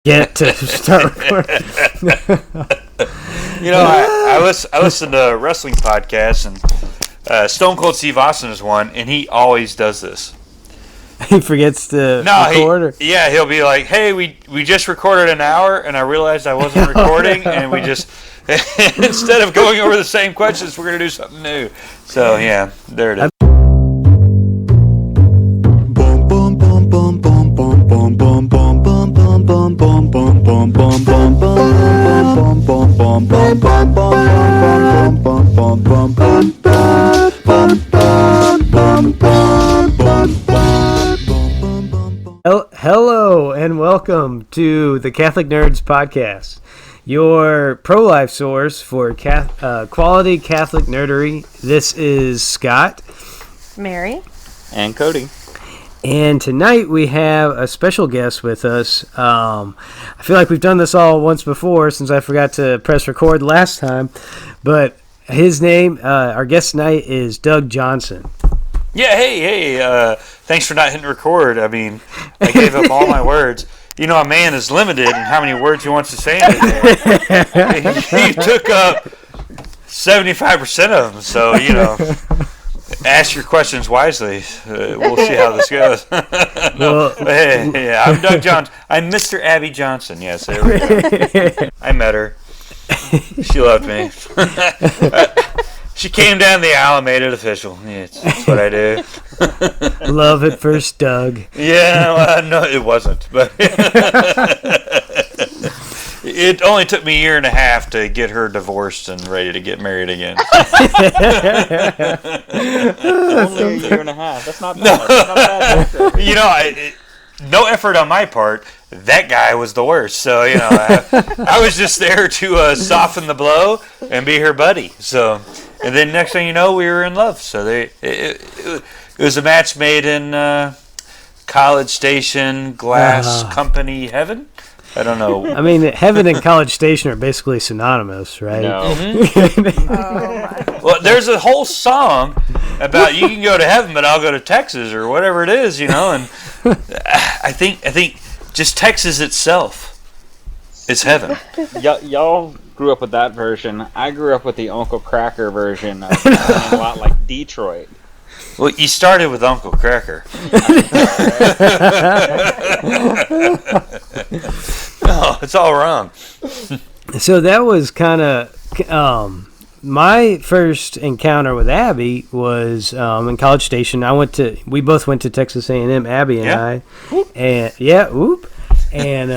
get to start recording. I listen to wrestling podcasts, and Stone Cold Steve Austin is one, and he always does this. He forgets to record? He'll be like, hey, we just recorded an hour, and I realized I wasn't recording, and we just, instead of going over the same questions, we're going to do something new. So, yeah, there it is. Hello and welcome to the Catholic Nerds Podcast, your pro-life source for quality Catholic nerdery. This is Scott, Mary, and Cody. And tonight we have a special guest with us. I feel like we've done this all once before since I forgot to press record last time. But his name, our guest tonight, is Doug Johnson. Yeah, hey, thanks for not hitting record. I mean, I gave up all my words. You know, a man is limited in how many words he wants to say in a day. He took up 75% of them, so, you know, ask your questions wisely. We'll see how this goes. I'm Doug Johnson. I'm Mr. Abby Johnson. Yes, there we go. I met her. She loved me. She came down the aisle and made it official. Yeah, that's what I do. Love at first, Doug. Yeah, well, no, it wasn't. But it only took me a year and a half to get her divorced and ready to get married again. Only a year and a half. That's not bad. No. That's not bad. You know, no effort on my part. That guy was the worst. So, you know, I was just there to soften the blow and be her buddy. So, and then next thing you know, we were in love. So it was a match made in College Station Glass Company heaven. I don't know. I mean, heaven and College Station are basically synonymous, right? No. Mm-hmm. Well, there's a whole song about you can go to heaven, but I'll go to Texas or whatever it is, you know. And I think just Texas itself is heaven. Y'all grew up with that version. I grew up with the Uncle Cracker version. A lot like Detroit. Well, you started with Uncle Cracker. No, it's all wrong. So that was kind of my first encounter with Abby was in College Station. We both went to Texas A&M, Abby and I. And and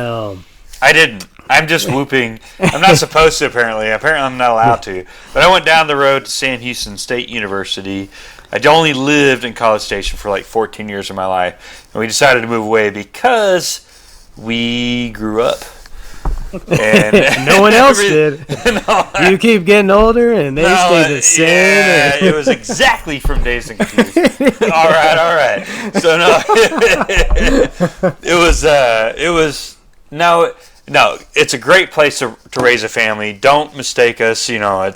I didn't. I'm just whooping. I'm not supposed to, apparently. Apparently, I'm not allowed to. But I went down the road to Sam Houston State University. I only lived in College Station for like 14 years of my life. And we decided to move away because we grew up. And no one else did. No, you keep getting older, and they stay the same. Yeah, it was exactly from Dazed and Confused. All right. So no, it was no. It's a great place to raise a family. Don't mistake us. You know,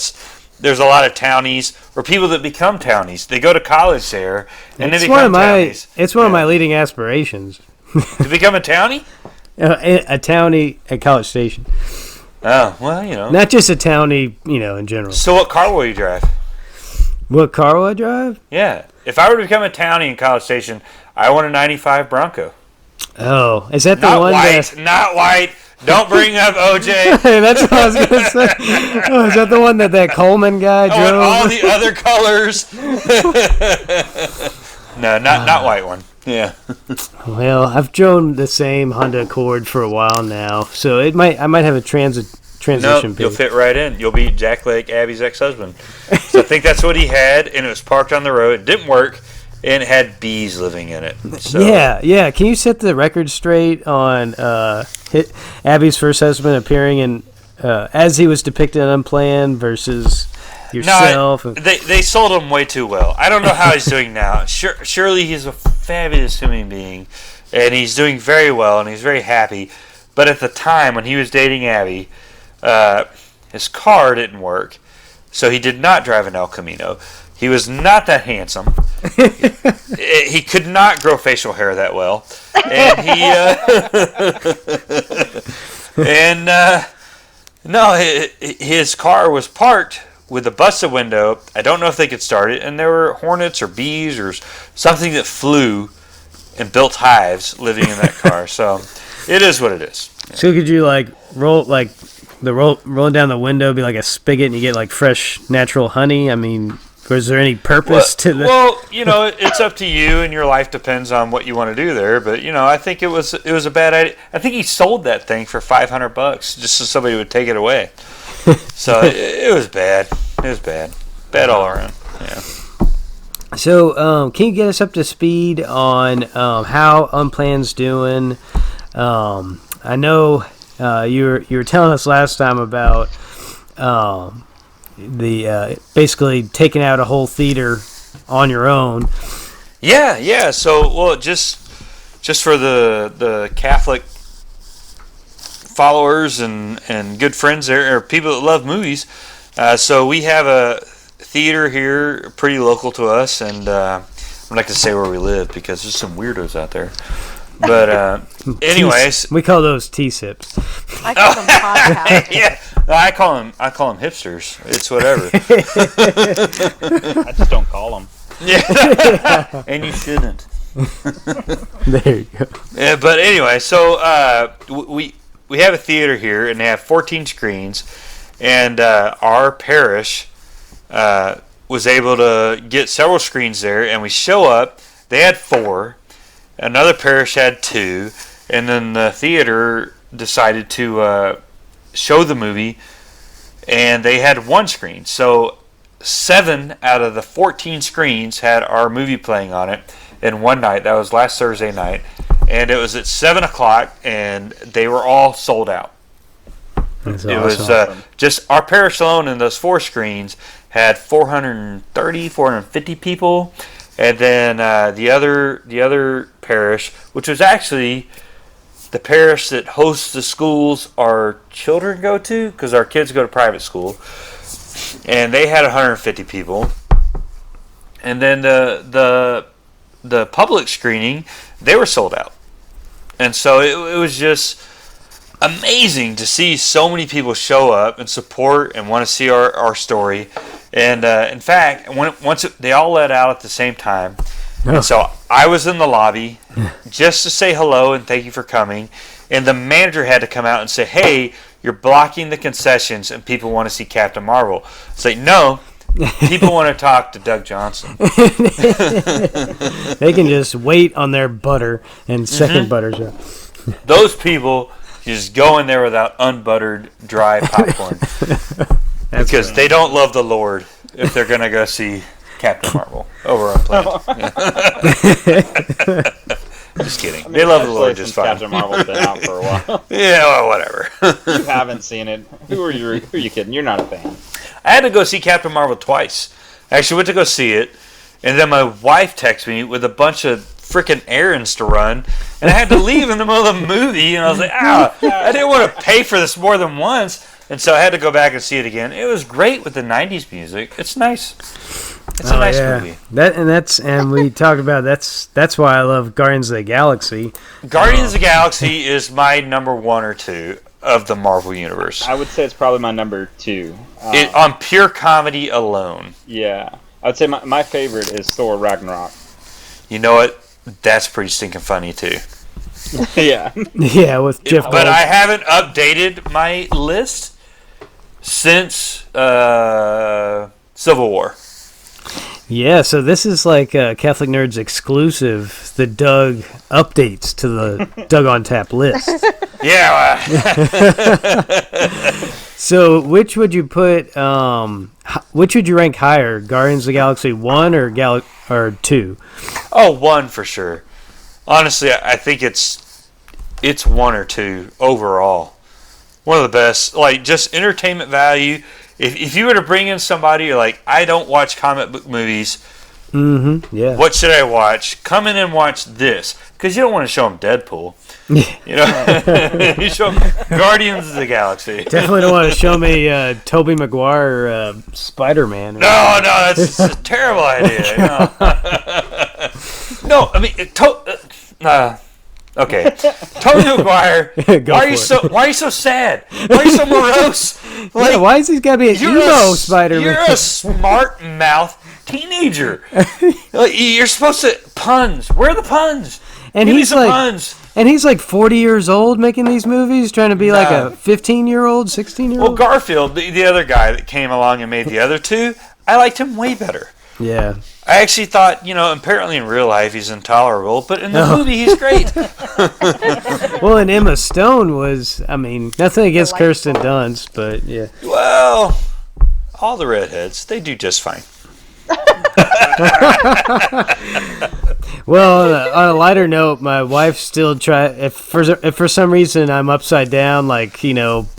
there's a lot of townies or people that become townies. They go to college there, and they become townies. It's one of my leading aspirations. To become a townie? A townie at College Station. Oh, well, you know. Not just a townie, you know, in general. So what car will you drive? What car will I drive? Yeah. If I were to become a townie in College Station, I want a 95 Bronco. Oh, is that the not one white, Not white. Don't bring up OJ. Hey, that's what I was going to say. Oh, is that the one that Coleman guy drove? I want all the other colors. No, not white one. Yeah. Well, I've driven the same Honda Accord for a while now, so I might have a transition. Nope, you'll fit right in. You'll be Jack Lake, Abby's ex-husband. So I think that's what he had, and it was parked on the road. It didn't work, and it had bees living in it. So. Yeah. Can you set the record straight on Abby's first husband appearing in as he was depicted in Unplanned versus yourself? No, they sold him way too well. I don't know how he's doing now. Surely he's a fabulous human being, and he's doing very well, and he's very happy. But at the time when he was dating Abby, his car didn't work, so he did not drive an El Camino. He was not that handsome. He could not grow facial hair that well, and his car was parked with a busted window. I don't know if they could start it, and there were hornets or bees or something that flew and built hives living in that car. So it is what it is. Yeah. So could you rolling down the window be like a spigot and you get like fresh natural honey? I mean, was there any purpose to that? Well, it's up to you, and your life depends on what you want to do there. But I think it was a bad idea. I think he sold that thing for $500 just so somebody would take it away. So it was bad. It was bad all around. Yeah. So can you get us up to speed on how Unplanned's doing? I know you were telling us last time about the basically taking out a whole theater on your own. Yeah. So, just for the Catholic followers and good friends there, or people that love movies. So we have a theater here, pretty local to us, and I'm not going to say where we live because there's some weirdos out there. But anyways, we call those T-sips. I call them podcasts. Yeah, I call them hipsters. It's whatever. I just don't call them. Yeah, and you shouldn't. There you go. Yeah, but anyway, so we have a theater here, and they have 14 screens, and our parish was able to get several screens there, and we show up. They had 4. Another parish had 2, and then the theater decided to show the movie, and they had 1 screen. So 7 out of the 14 screens had our movie playing on it in one night. That was last Thursday night, and it was at 7 o'clock, and they were all sold out. That's it awesome. Was just our parish alone in those 4 screens had 450 people. And then the other parish, which was actually the parish that hosts the schools our children go to, because our kids go to private school, and they had 150 people. And then the public screening, they were sold out. And so it was just amazing to see so many people show up and support and want to see our story. And in fact, once they all let out at the same time, and so I was in the lobby just to say hello and thank you for coming. And the manager had to come out and say, "Hey, you're blocking the concessions, and people want to see Captain Marvel." It's like, no, people want to talk to Doug Johnson. They can just wait on their butter and second butter show. Those people just go in there without unbuttered, dry popcorn. Because they don't love the Lord if they're going to go see Captain Marvel over Unplanned. Just kidding. They love the Lord just fine. Captain Marvel's been out for a while. Yeah, well, whatever. You haven't seen it. Who are you kidding? You're not a fan. I had to go see Captain Marvel twice. I actually went to go see it, and then my wife texted me with a bunch of freaking errands to run, and I had to leave in the middle of the movie, and I was like, I didn't want to pay for this more than once. And so I had to go back and see it again. It was great with the 90s music. It's nice. It's a nice movie. And we talked about that's why I love Guardians of the Galaxy. Guardians of the Galaxy is my number 1 or 2 of the Marvel universe. I would say it's probably my number 2. On pure comedy alone. Yeah. I would say my favorite is Thor Ragnarok. You know what? That's pretty stinking funny too. Yeah. Yeah, with Jeff Gold. But I haven't updated my list since Civil War. Yeah, so this is like Catholic Nerds exclusive, the Doug updates to the Doug on Tap list. Yeah. So which would you put, which would you rank higher, Guardians of the Galaxy 1 or 2? Oh, 1 for sure. Honestly, I think it's 1 or 2 overall. One of the best, like just entertainment value. If you were to bring in somebody, you're like, I don't watch comic book movies, Yeah. What should I watch? Come in and watch this. Because you don't want to show them Deadpool. You know? You show them Guardians of the Galaxy. Definitely don't want to show me Tobey Maguire Spider-Man. No, that's a terrible idea. No, I mean, okay. Tobey Maguire, why are you so sad? Why are you so morose? Like, yeah, why is he gotta be an emo Spider-Man? You're a smart mouth teenager. You're supposed to puns. Where are the puns? And Give me he's some like, puns. And he's like 40 years old making these movies, trying to be like a 15-year-old, 16-year-old. Well, Garfield, the other guy that came along and made the other two, I liked him way better. Yeah. I actually thought, apparently in real life he's intolerable, but in the movie he's great. Well, and Emma Stone was, I mean, nothing against Kirsten Dunst, but yeah. Well, all the redheads, they do just fine. Well, on a lighter note, my wife still if for some reason I'm upside down, like,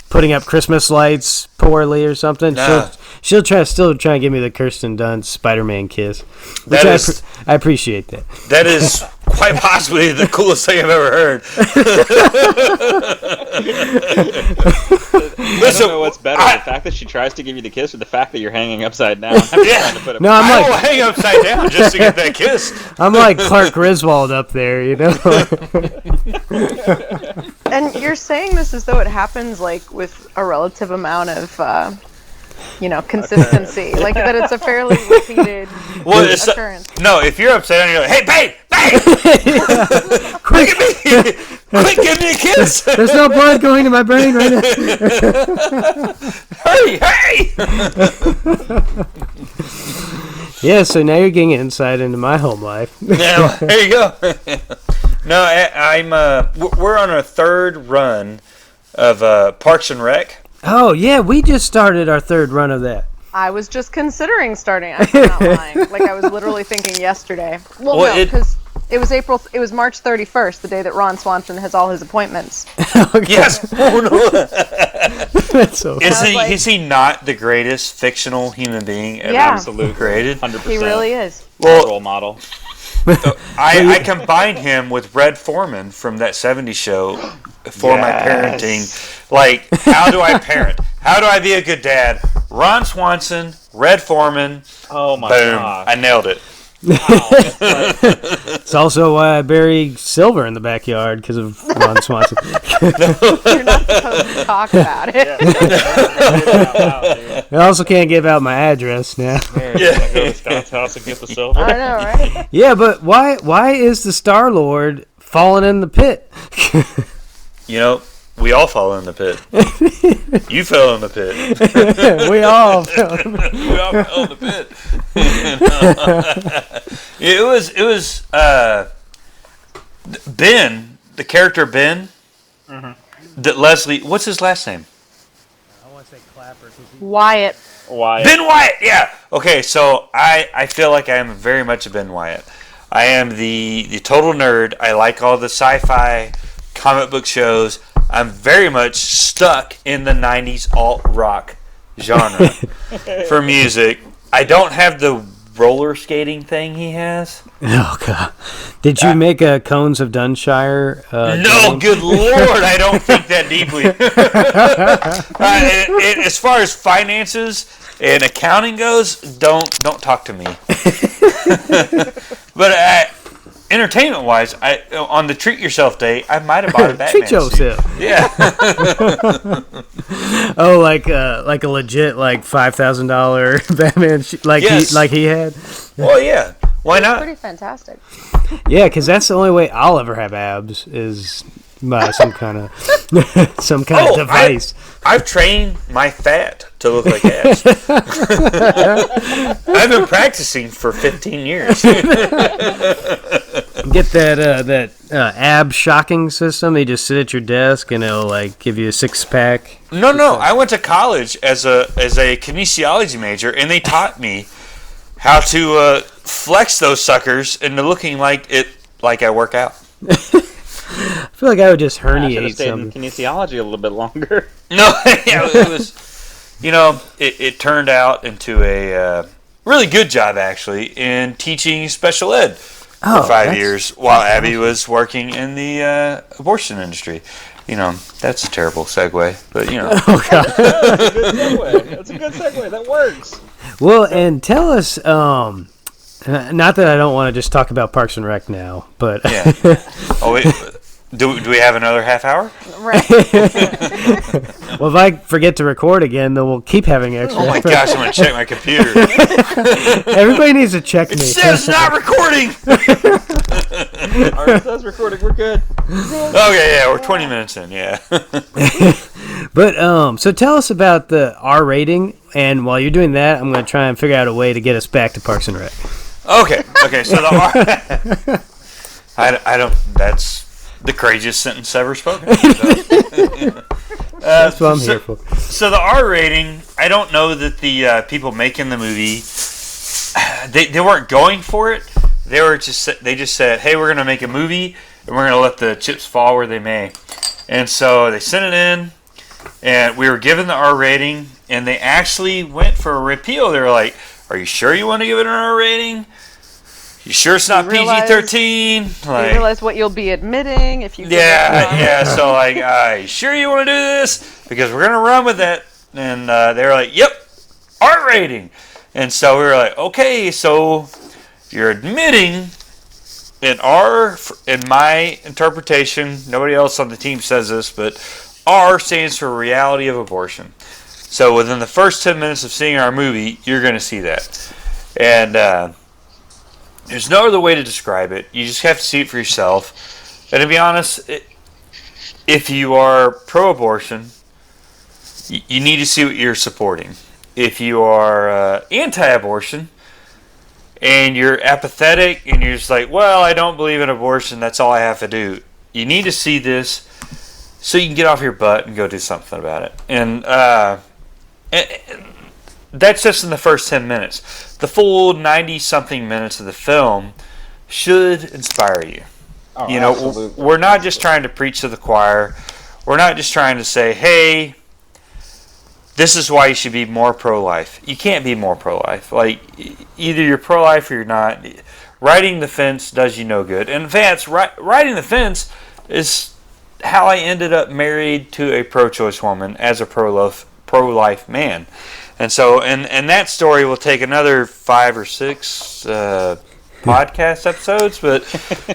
putting up Christmas lights poorly or something, she'll still try and give me the Kirsten Dunst Spider-Man kiss, which I appreciate that. That is quite possibly the coolest thing I've ever heard. I don't know what's better, the fact that she tries to give you the kiss or the fact that you're hanging upside down. No, I will hang upside down just to get that kiss. I'm like Clark Griswold up there, And you're saying this as though it happens like with a relative amount of, consistency, like that it's a fairly repeated occurrence. No, if you're upside down, you're like, "Hey, babe! Quick at me! Quick, give me a kiss!" There's no blood going to my brain right now. Hey! Yeah, so now you're getting insight into my home life. Yeah, there you go. No, I'm. We're on our third run of Parks and Rec. Oh yeah, we just started our third run of that. I was just considering starting. I'm not lying. Like I was literally thinking yesterday. Well, no, because it was March 31st, the day that Ron Swanson has all his appointments. Okay. Yes. Oh, no. That's so. Is he not the greatest fictional human being ever absolutely created? 100%. He really is. Well, role model. I combined him with Red Foreman from that 70s show for my parenting. Like, how do I parent? How do I be a good dad? Ron Swanson, Red Foreman. Oh my boom! God. I nailed it. It's also why I bury silver in the backyard because of Ron Swanson. You're not supposed to talk about it. I also can't give out my address now. Yeah. Go to Scott's house and get the silver. I know, right? Yeah, but why is the Star-Lord falling in the pit? We all fall in the pit. You fell in the pit. We all fell in the pit. We all fell in the pit. It was Ben, the character Ben. Mm-hmm. That Leslie, what's his last name? I want to say Clapper. Wyatt. Ben Wyatt, yeah. Okay, so I feel like I am very much a Ben Wyatt. I am the total nerd. I like all the sci-fi comic book shows. I'm very much stuck in the 90s alt-rock genre for music. I don't have the roller skating thing he has. Oh, God. Did you make a Cones of Dunshire? No, good Lord, I don't think that deeply. As far as finances and accounting goes, don't talk to me. But entertainment-wise, on the Treat Yourself Day, I might have bought a Batman Treat yourself. suit. Yeah. Oh, like a legit $5,000 Batman, like he had. Well, yeah. Why not? Pretty fantastic. Yeah, because that's the only way I'll ever have abs is by some kind of device. I've trained my fat to look like abs. I've been practicing for 15 years. Get that ab shocking system. They just sit at your desk and it'll give you a 6-pack. No. I went to college as a kinesiology major, and they taught me how to flex those suckers into looking like I work out. I feel like I would just I should have herniate stayed in something. kinesiology a little bit longer. No, yeah, it was. It turned out into a really good job, actually, in teaching special ed for 5 years while Abby was working in the abortion industry. That's a terrible segue, but Oh, God. That's a good segue. That's a good segue. That works. Well, and tell us, not that I don't want to just talk about Parks and Rec now, but yeah. Oh, wait. Do we have another half hour? Right. Well, if I forget to record again, then we'll keep having extra. Oh my gosh, I'm going to check my computer. Everybody needs to check me. It says not recording! Alright, says recording. We're good. Okay, yeah, we're 20 minutes in, yeah. But, so tell us about the R rating, and while you're doing that, I'm going to try and figure out a way to get us back to Parks and Rec. Okay, so the R... I don't... That's the craziest sentence ever spoken. That's what I'm here for. So the R rating, I don't know that the people making the movie, they weren't going for it. They just said, hey, we're going to make a movie, and we're going to let the chips fall where they may. And so they sent it in, and we were given the R rating, and they actually went for a repeal. They were like, are you sure you want to give it an R rating? You sure it's not PG-13? You realize what you'll be admitting if you... Yeah, so you sure you want to do this? Because we're going to run with it. And they were like, yep, R rating. And so we were like, okay, so you're admitting an R, in my interpretation, nobody else on the team says this, but R stands for reality of abortion. So within the first 10 minutes of seeing our movie, you're going to see that. And there's no other way to describe it. You just have to see it for yourself. And to be honest, if you are pro-abortion, you need to see what you're supporting. If you are anti-abortion and you're apathetic and you're just like, well, I don't believe in abortion, that's all I have to do, you need to see this so you can get off your butt and go do something about it. And that's just in the first 10 minutes. The full 90-something minutes of the film should inspire you. Oh, absolutely. We're not just trying to preach to the choir. We're not just trying to say, hey, this is why you should be more pro-life. You can't be more pro-life. Like, either you're pro-life or you're not. Riding the fence does you no good. And in fact, riding the fence is how I ended up married to a pro-choice woman as a pro-life man. And so, and that story will take another 5 or 6 podcast episodes, but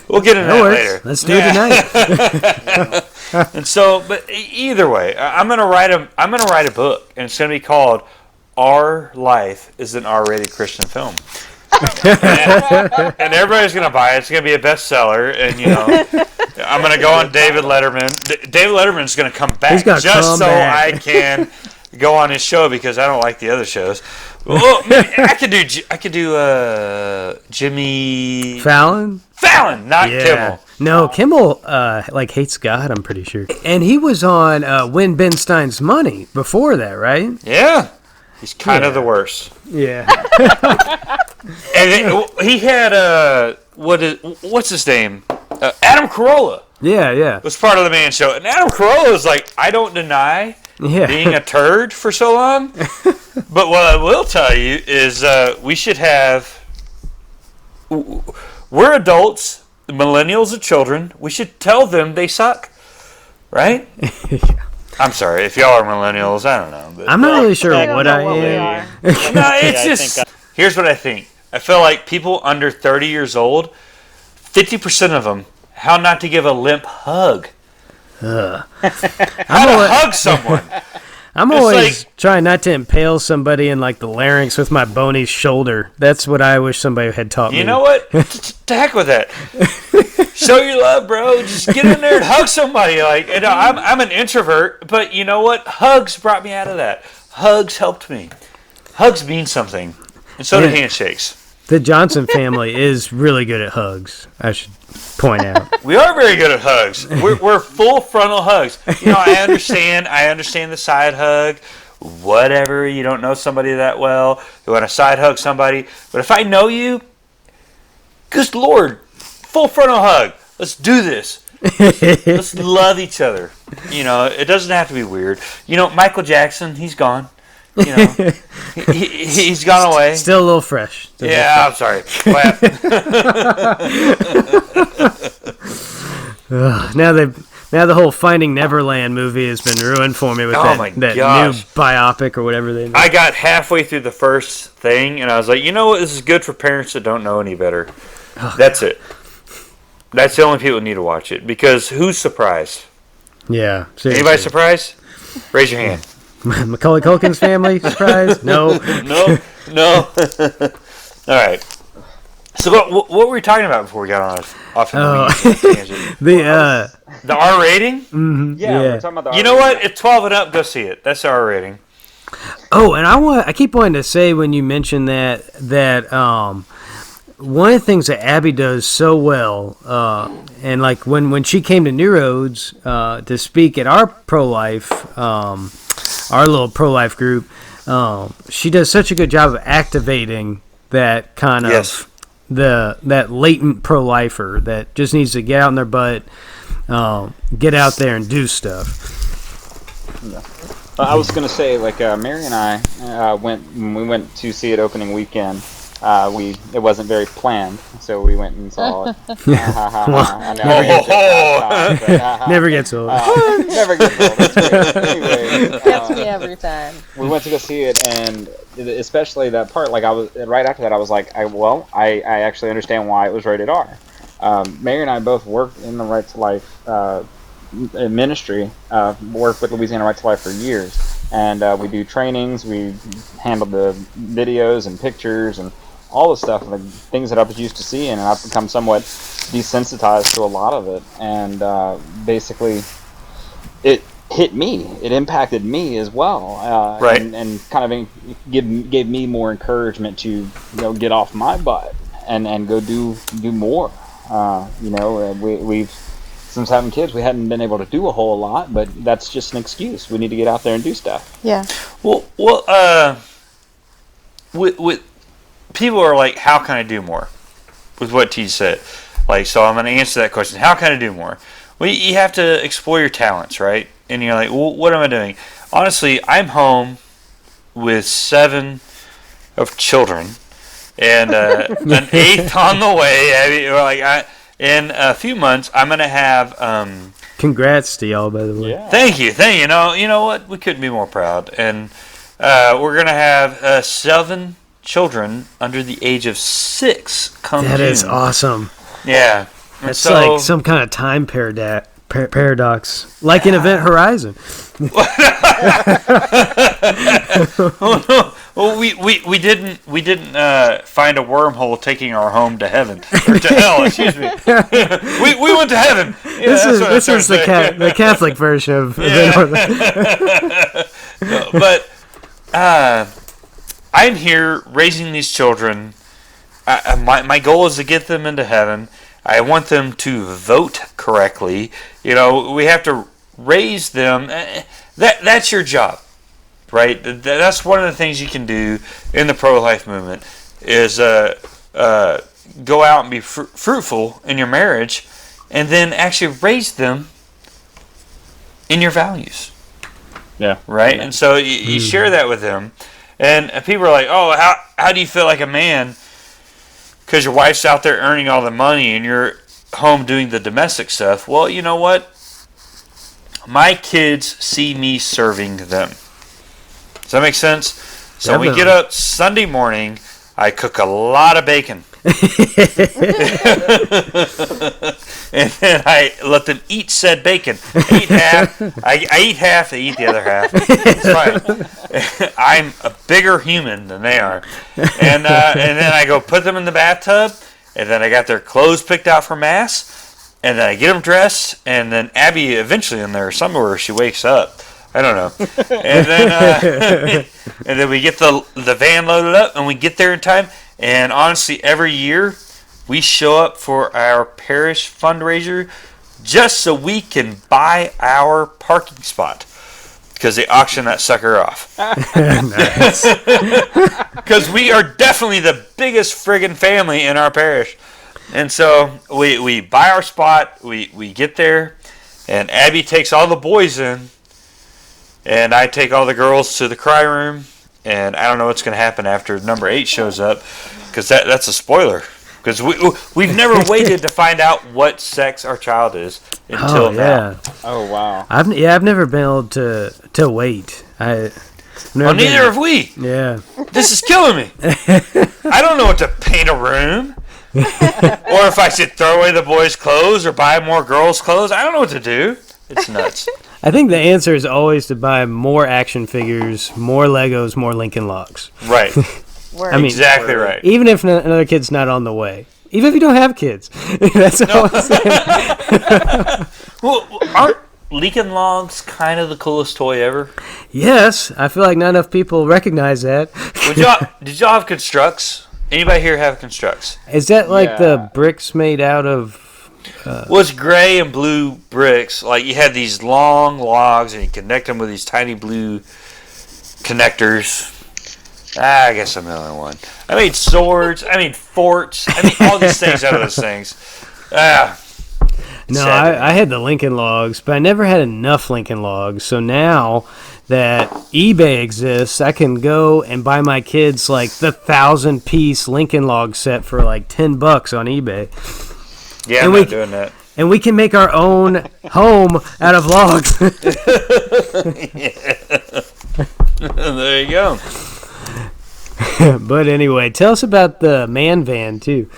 we'll get into that later. Let's do it tonight. And so, but either way, I'm gonna write a book, and it's gonna be called "Our Life is an R-Rated Christian Film." and everybody's gonna buy it. It's gonna be a bestseller, and I'm gonna go on David Letterman. David Letterman's gonna come back just so I can go on his show because I don't like the other shows. Well, maybe I could do Jimmy Fallon, not Kimmel. No, Kimmel hates God, I'm pretty sure. And he was on Win Ben Stein's Money before that, right? Yeah, he's kind of the worst. Yeah. And he had what's his name? Adam Carolla. Yeah. Was part of the Man Show, and Adam Carolla was like, I don't deny being a turd for so long, but what I will tell you is we should have. We're adults, millennials are children. We should tell them they suck, right? I'm sorry if y'all are millennials. I don't know. But, I'm not really sure what I am. No, it's just. Here's what I think. I feel like people under 30 years old, 50% of them, how not to give a limp hug. How to hug someone. I'm always trying not to impale somebody in the larynx with my bony shoulder. That's what I wish somebody had taught me. You know what? To heck with that. Show your love, bro. Just get in there and hug somebody. I'm an introvert, but you know what? Hugs brought me out of that. Hugs helped me. Hugs mean something, and so do handshakes. The Johnson family is really good at hugs, I should point out. We are very good at hugs. We're full frontal hugs. I understand the side hug. Whatever, you don't know somebody that well. You want to side hug somebody. But if I know you, good Lord, full frontal hug. Let's do this. Let's love each other. It doesn't have to be weird. Michael Jackson, he's gone. you know, he's gone away. Still a little fresh. I'm sorry. Now the whole Finding Neverland movie has been ruined for me with that new biopic or whatever they made. I got halfway through the first thing, and I was like, you know what? This is good for parents that don't know any better. That's it. That's the only people who need to watch it. Because who's surprised? Yeah. Seriously. Anybody surprised? Raise your hand. Macaulay Culkin's family surprised? No. No. All right. So what were we talking about before we got off the R rating? Mm-hmm. Yeah, we're talking about the R rating. You know what? It's 12 and up. Go see it. That's the R rating. Oh, and I keep wanting to say when you mentioned that one of the things that Abby does so well, and like when she came to New Roads to speak at our pro-life, our little pro-life group, she does such a good job of activating that kind of that latent pro-lifer that just needs to get out in their butt, get out there and do stuff. Yeah. I was gonna say, like, Mary and I when we went to see it opening weekend. It wasn't very planned, so we went and saw it. Never gets old. Never gets old. That's great. Anyway, gets me every time. We went to go see it, and especially that part. Like I was right after that, I was like, I actually understand why it was rated R. Mary and I both worked in the Right to Life ministry. Worked with Louisiana Right to Life for years, and we do trainings. We handle the videos and pictures and all the stuff, the things that I was used to seeing, and I've become somewhat desensitized to a lot of it. And basically, it hit me. It impacted me as well, right? And kind of gave me more encouragement to get off my butt and go do more. We've since having kids, we hadn't been able to do a whole lot, but that's just an excuse. We need to get out there and do stuff. Yeah. Well, with people are like, how can I do more? With what T said, like, so I'm going to answer that question. How can I do more? Well, you have to explore your talents, right? And you're like, well, what am I doing? Honestly, I'm home with 7 of children and an 8th on the way. I mean, in a few months, I'm going to have... Congrats to y'all, by the way. Yeah. Thank you. You know what? We couldn't be more proud. And we're going to have 7 children under the age of 6 come That June. is awesome. Yeah. That's like some kind of time paradox. Like in Event Horizon. Well, we didn't find a wormhole taking our home to heaven or to hell. Excuse me. we went to heaven. Yeah, this is the Catholic version of Event Horizon. But I'm here raising these children. My goal is to get them into heaven. I want them to vote correctly. We have to raise them. That's your job, right? That's one of the things you can do in the pro-life movement is go out and be fruitful in your marriage, and then actually raise them in your values. Yeah. Right? And so you share that with them. And people are like, oh, how do you feel like a man? Because your wife's out there earning all the money and you're home doing the domestic stuff. Well, you know what? My kids see me serving them. Does that make sense? So when we get up Sunday morning, I cook a lot of bacon. And then I let them eat said bacon. I eat half, they eat the other half. It's fine. I'm a bigger human than they are. And then I go put them in the bathtub, and then I got their clothes picked out for Mass, and then I get them dressed, and then Abby eventually in there somewhere she wakes up. I don't know. And then we get the van loaded up, and we get there in time. And honestly, every year we show up for our parish fundraiser just so we can buy our parking spot because they auction that sucker off. Because we are definitely the biggest friggin' family in our parish. And so we buy our spot, we get there, and Abby takes all the boys in, and I take all the girls to the cry room, and I don't know what's going to happen after number 8 shows up, because that's a spoiler. Because we've never waited to find out what sex our child is until now. Oh wow. I've never been able to wait. Well, neither have we. Yeah. This is killing me. I don't know what to paint a room. Or if I should throw away the boys' clothes or buy more girls' clothes. I don't know what to do. It's nuts. I think the answer is always to buy more action figures, more Legos, more Lincoln Logs. Right. I mean, exactly right. Even if another kid's not on the way. Even if you don't have kids. That's all I'm saying. Well, aren't Lincoln Logs kind of the coolest toy ever? Yes. I feel like not enough people recognize that. Did y'all have constructs? Anybody here have constructs? Is that like the bricks made out of... Well, it's gray and blue bricks. Like, you had these long logs, and you connect them with these tiny blue connectors. I guess I'm the only one. I made swords. I made forts. I made all these things out of those things. No, I had the Lincoln Logs, but I never had enough Lincoln Logs. So now that eBay exists, I can go and buy my kids like the 1,000-piece Lincoln Log set for like $10 on eBay. Yeah, I'm not doing that. And we can make our own home out of logs. There you go. But anyway, tell us about the man van, too.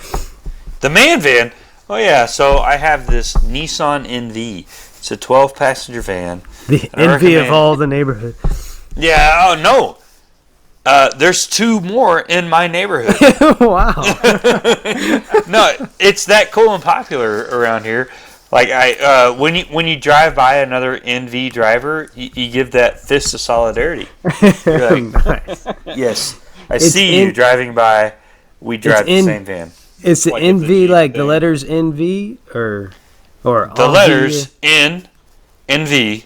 The man van? Oh, yeah. So I have this Nissan NV. It's a 12-passenger van. The envy of all the neighborhood. Yeah, oh, no. There's 2 more in my neighborhood. Wow. No, it's that cool and popular around here. Like, when you drive by another NV driver, you give that fist of solidarity. You're like, nice. Yes, I see you driving by. We drive the same van. It's the NV, like the letters NV, or the letters NV.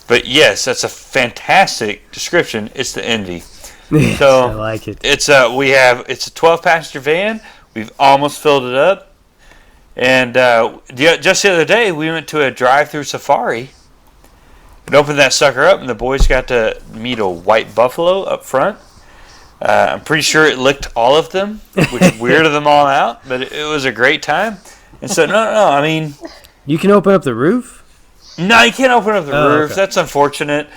But yes, that's a fantastic description. It's the NV. So I like it. It's a 12-passenger van. We've almost filled it up, and just the other day we went to a drive-through safari. And opened that sucker up, and the boys got to meet a white buffalo up front. I'm pretty sure it licked all of them, which weirded them all out, but it was a great time. And so no, I mean, you can open up the roof. No, you can't open up the roof. Okay. That's unfortunate.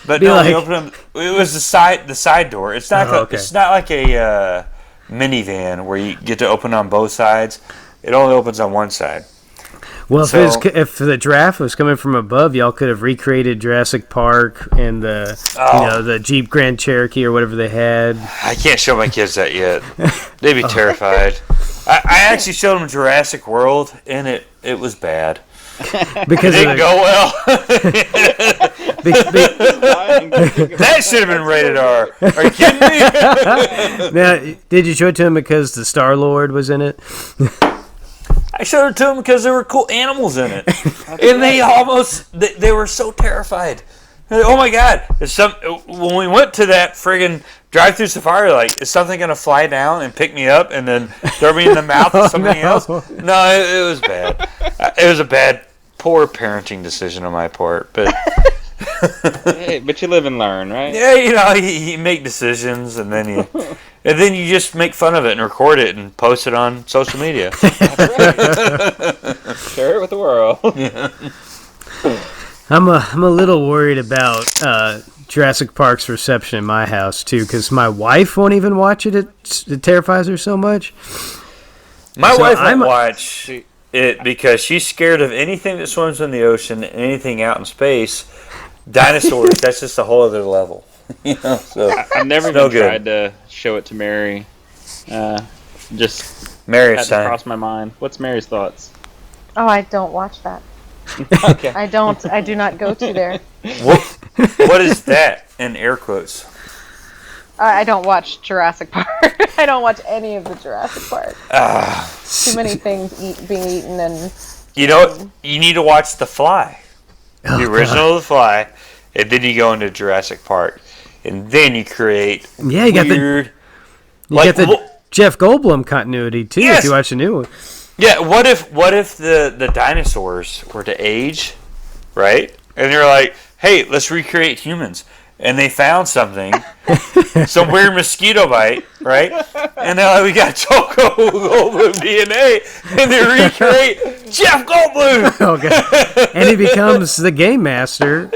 But no, we opened up. It was the side door. It's not. It's not like a minivan where you get to open on both sides. It only opens on one side. Well, if the giraffe was coming from above, y'all could have recreated Jurassic Park and the Jeep Grand Cherokee or whatever they had. I can't show my kids that yet. They'd be terrified. I actually showed them Jurassic World, and it was bad. Because it didn't go well. That should have been rated R. Are you kidding me? Now, did you show it to him because the Star-Lord was in it? I showed it to them because there were cool animals in it. And they were so terrified. Oh my God. When we went to that friggin' drive-through safari, like, is something going to fly down and pick me up and then throw me in the mouth of somebody else? No, it was bad. It was a bad, poor parenting decision on my part. But hey, but you live and learn, right? Yeah, you make decisions and then you just make fun of it and record it and post it on social media. Share it with the world. Yeah. I'm a little worried about Jurassic Park's reception in my house too, because my wife won't even watch it. It terrifies her so much. My wife won't watch it because she's scared of anything that swims in the ocean and anything out in space. Dinosaurs, that's just a whole other level. So I've never even tried to show it to Mary. Just Mary's had to cross my mind. What's Mary's thoughts? Oh, I don't watch that. Okay. I do not go to there. What is that in air quotes? I don't watch Jurassic Park. I don't watch any of the Jurassic Park. Too many things being eaten and... You know what? You need to watch The Fly. The original The Fly. And then you go into Jurassic Park. And then you create you got the Jeff Goldblum continuity, too, if you watch the new one. Yeah, what if the dinosaurs were to age, right? And you're like, hey, let's recreate humans. And they found something, some weird mosquito bite, right? And they're like, we got Choco Goldblum DNA, and they recreate Jeff Goldblum. Okay. And he becomes the game master.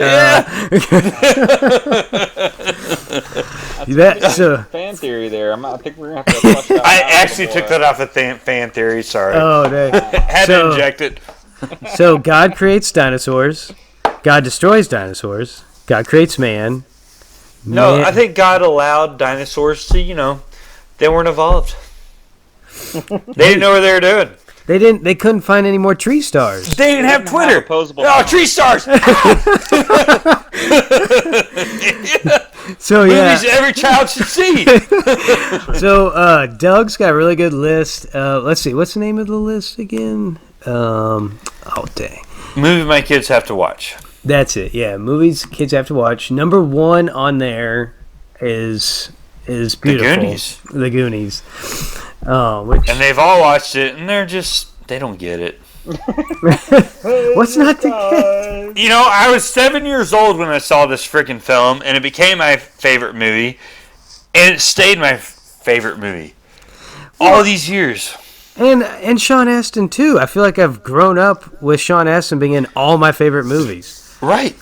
That's fan theory there. I think we're going to have to flush that I out actually before. took that off of fan theory, sorry. Oh, dang. Had to inject it. So God creates dinosaurs. God destroys dinosaurs. God creates man. No, I think God allowed dinosaurs to, they weren't evolved. They didn't know what they were doing. They couldn't find any more tree stars. They didn't have Twitter. Opposable Oh, Treestars! So yeah. Movies every child should see. So Doug's got a really good list. Let's see, what's the name of the list again? Oh dang. Movie my kids have to watch. That's it. Yeah, movies kids have to watch. Number 1 on there is beautiful. The Goonies. Which, And they've all watched it, and they don't get it. what's not to get? I was 7 years old when I saw this freaking film, and it became my favorite movie, and it stayed my favorite movie all these years. And Sean Astin too. I feel like I've grown up with Sean Astin being in all my favorite movies. Right.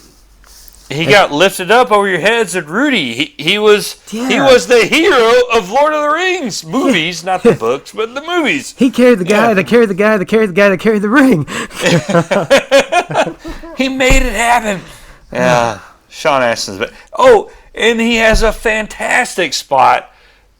He got lifted up over your heads at Rudy. He was the hero of Lord of the Rings movies, not the books, but the movies. He carried the guy that carried the guy that carried the guy that carried the ring. He made it happen. Yeah, Sean Astin's. And he has a fantastic spot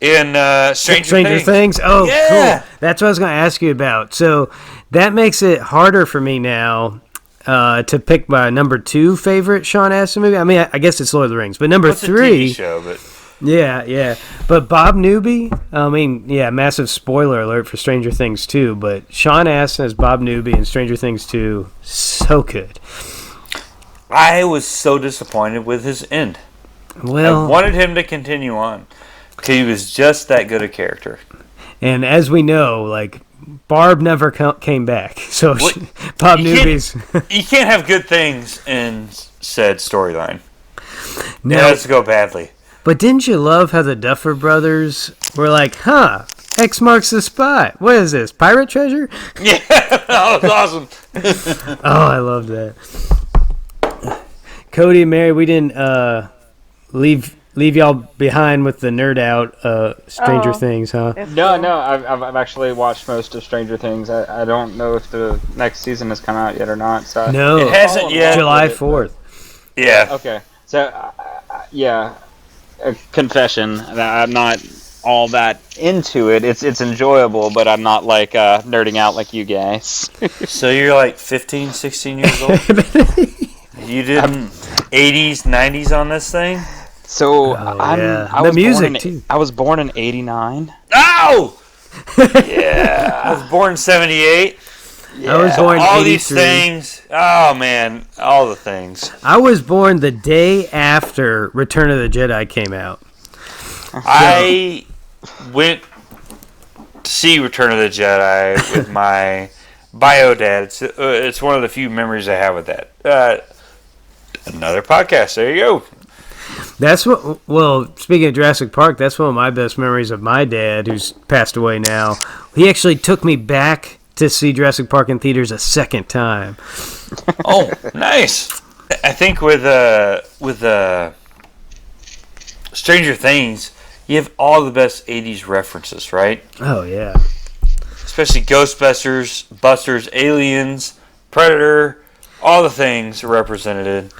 in Stranger Things. Oh, yeah. Cool. That's what I was going to ask you about. So that makes it harder for me now to pick my number 2 favorite Sean Astin movie. I mean, I guess it's Lord of the Rings, but number 3. A TV show, but yeah. But Bob Newby. I mean, yeah. Massive spoiler alert for Stranger Things 2. But Sean Astin as Bob Newby in Stranger Things 2, so good. I was so disappointed with his end. Well, I wanted him to continue on. He was just that good a character. And as we know, like, Barb never came back. So Bob Newby's... You can't have good things in said storyline. No. It has to go badly. But didn't you love how the Duffer Brothers were like, X marks the spot. What is this, pirate treasure? Yeah, that was awesome. Oh, I love that. Cody and Mary, we didn't leave y'all behind with the nerd out Stranger Things, huh? No, I've actually watched most of Stranger Things. I don't know if the next season has come out yet or not. So no, it hasn't yet. July 4th. Yeah. Okay. So, a confession that I'm not all that into it. It's enjoyable, but I'm not like nerding out like you guys. So you're like 15, 16 years old? You did 80s, 90s on this thing? So I was born in '89. Oh! Yeah. I was born in 78. Yeah. I was born in 83. All these things. Oh, man. All the things. I was born the day after Return of the Jedi came out. I went to see Return of the Jedi with my bio dad. It's one of the few memories I have with that. Another podcast. There you go. That's what. Well, speaking of Jurassic Park, that's one of my best memories of my dad, who's passed away now. He actually took me back to see Jurassic Park in theaters a second time. Oh, nice. I think with Stranger Things, you have all the best 80s references, right? Oh, yeah. Especially Ghostbusters, Busters, Aliens, Predator, all the things are represented.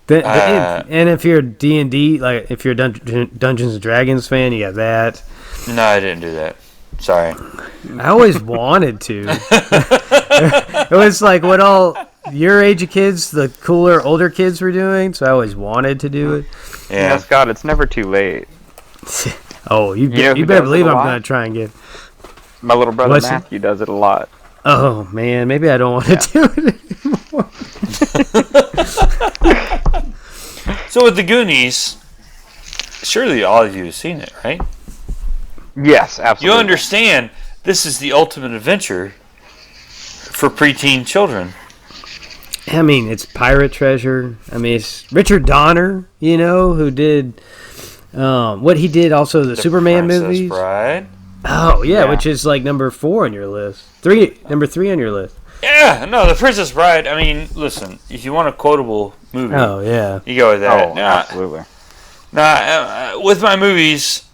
And if you're a D&D, like if you're a Dungeons and Dragons fan, you got that. No, I didn't do that. Sorry. I always wanted to. It was like what all your age of kids, the cooler older kids were doing, so I always wanted to do it. Yeah, Scott, it's never too late. Oh, you better believe I'm going to try and get... My little brother Matthew does it a lot. Oh, man, maybe I don't want to do it anymore. So with the Goonies, surely all of you have seen it, right? Yes, absolutely. You understand this is the ultimate adventure for preteen children. I mean, it's pirate treasure. I mean, it's Richard Donner, who did what he did also the Superman Princess movies. Bride. Oh, yeah, which is like number 4 on your list. Number 3 on your list. Yeah, no, The Princess Bride. I mean, listen, if you want a quotable movie, oh yeah, you go with that. Oh, absolutely. With my movies,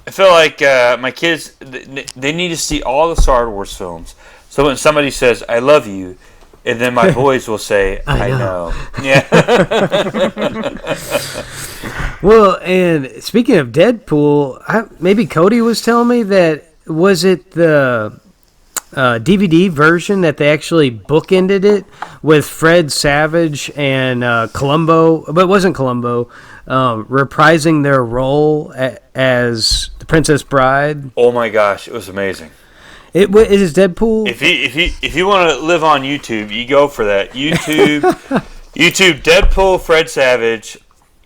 I feel like my kids they need to see all the Star Wars films. So when somebody says "I love you," and then my boys will say "I know." Yeah. Well, and speaking of Deadpool, maybe Cody was telling me that was it the DVD version that they actually bookended it with Fred Savage and Columbo, but it wasn't Columbo, reprising their role as the Princess Bride. Oh my gosh, it was amazing. It is Deadpool. If you want to live on YouTube, you go for that. YouTube Deadpool, Fred Savage,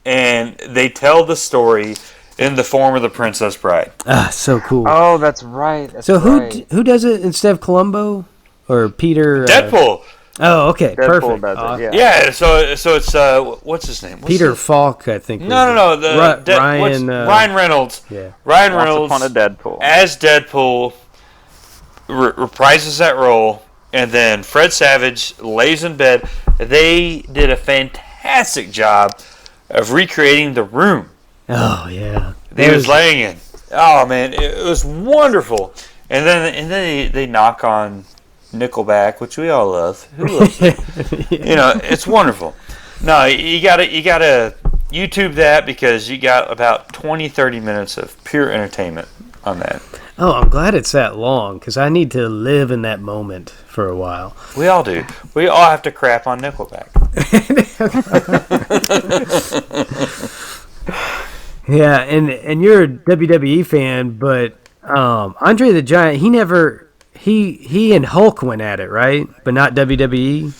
and they tell the story in the form of the Princess Bride. Ah, so cool. Oh, that's right. Who does it instead of Columbo or Peter? Deadpool. Oh, okay, Deadpool perfect. does it, Yeah, so it's what's his name? Peter Falk, I think. No. Ryan Reynolds. Yeah. Ryan Reynolds Once Upon a Deadpool. as Deadpool reprises that role, and then Fred Savage lays in bed. They did a fantastic job of recreating the room Oh yeah. he was laying in. Oh man, it was wonderful. And then they knock on Nickelback, which we all love. Who loves it? It's wonderful. No, you gotta YouTube that because you got about 20-30 minutes of pure entertainment on that. Oh, I'm glad it's that long because I need to live in that moment for a while. We all do. We all have to crap on Nickelback. Yeah, and you're a WWE fan, but Andre the Giant, he and Hulk went at it, right? But not WWE.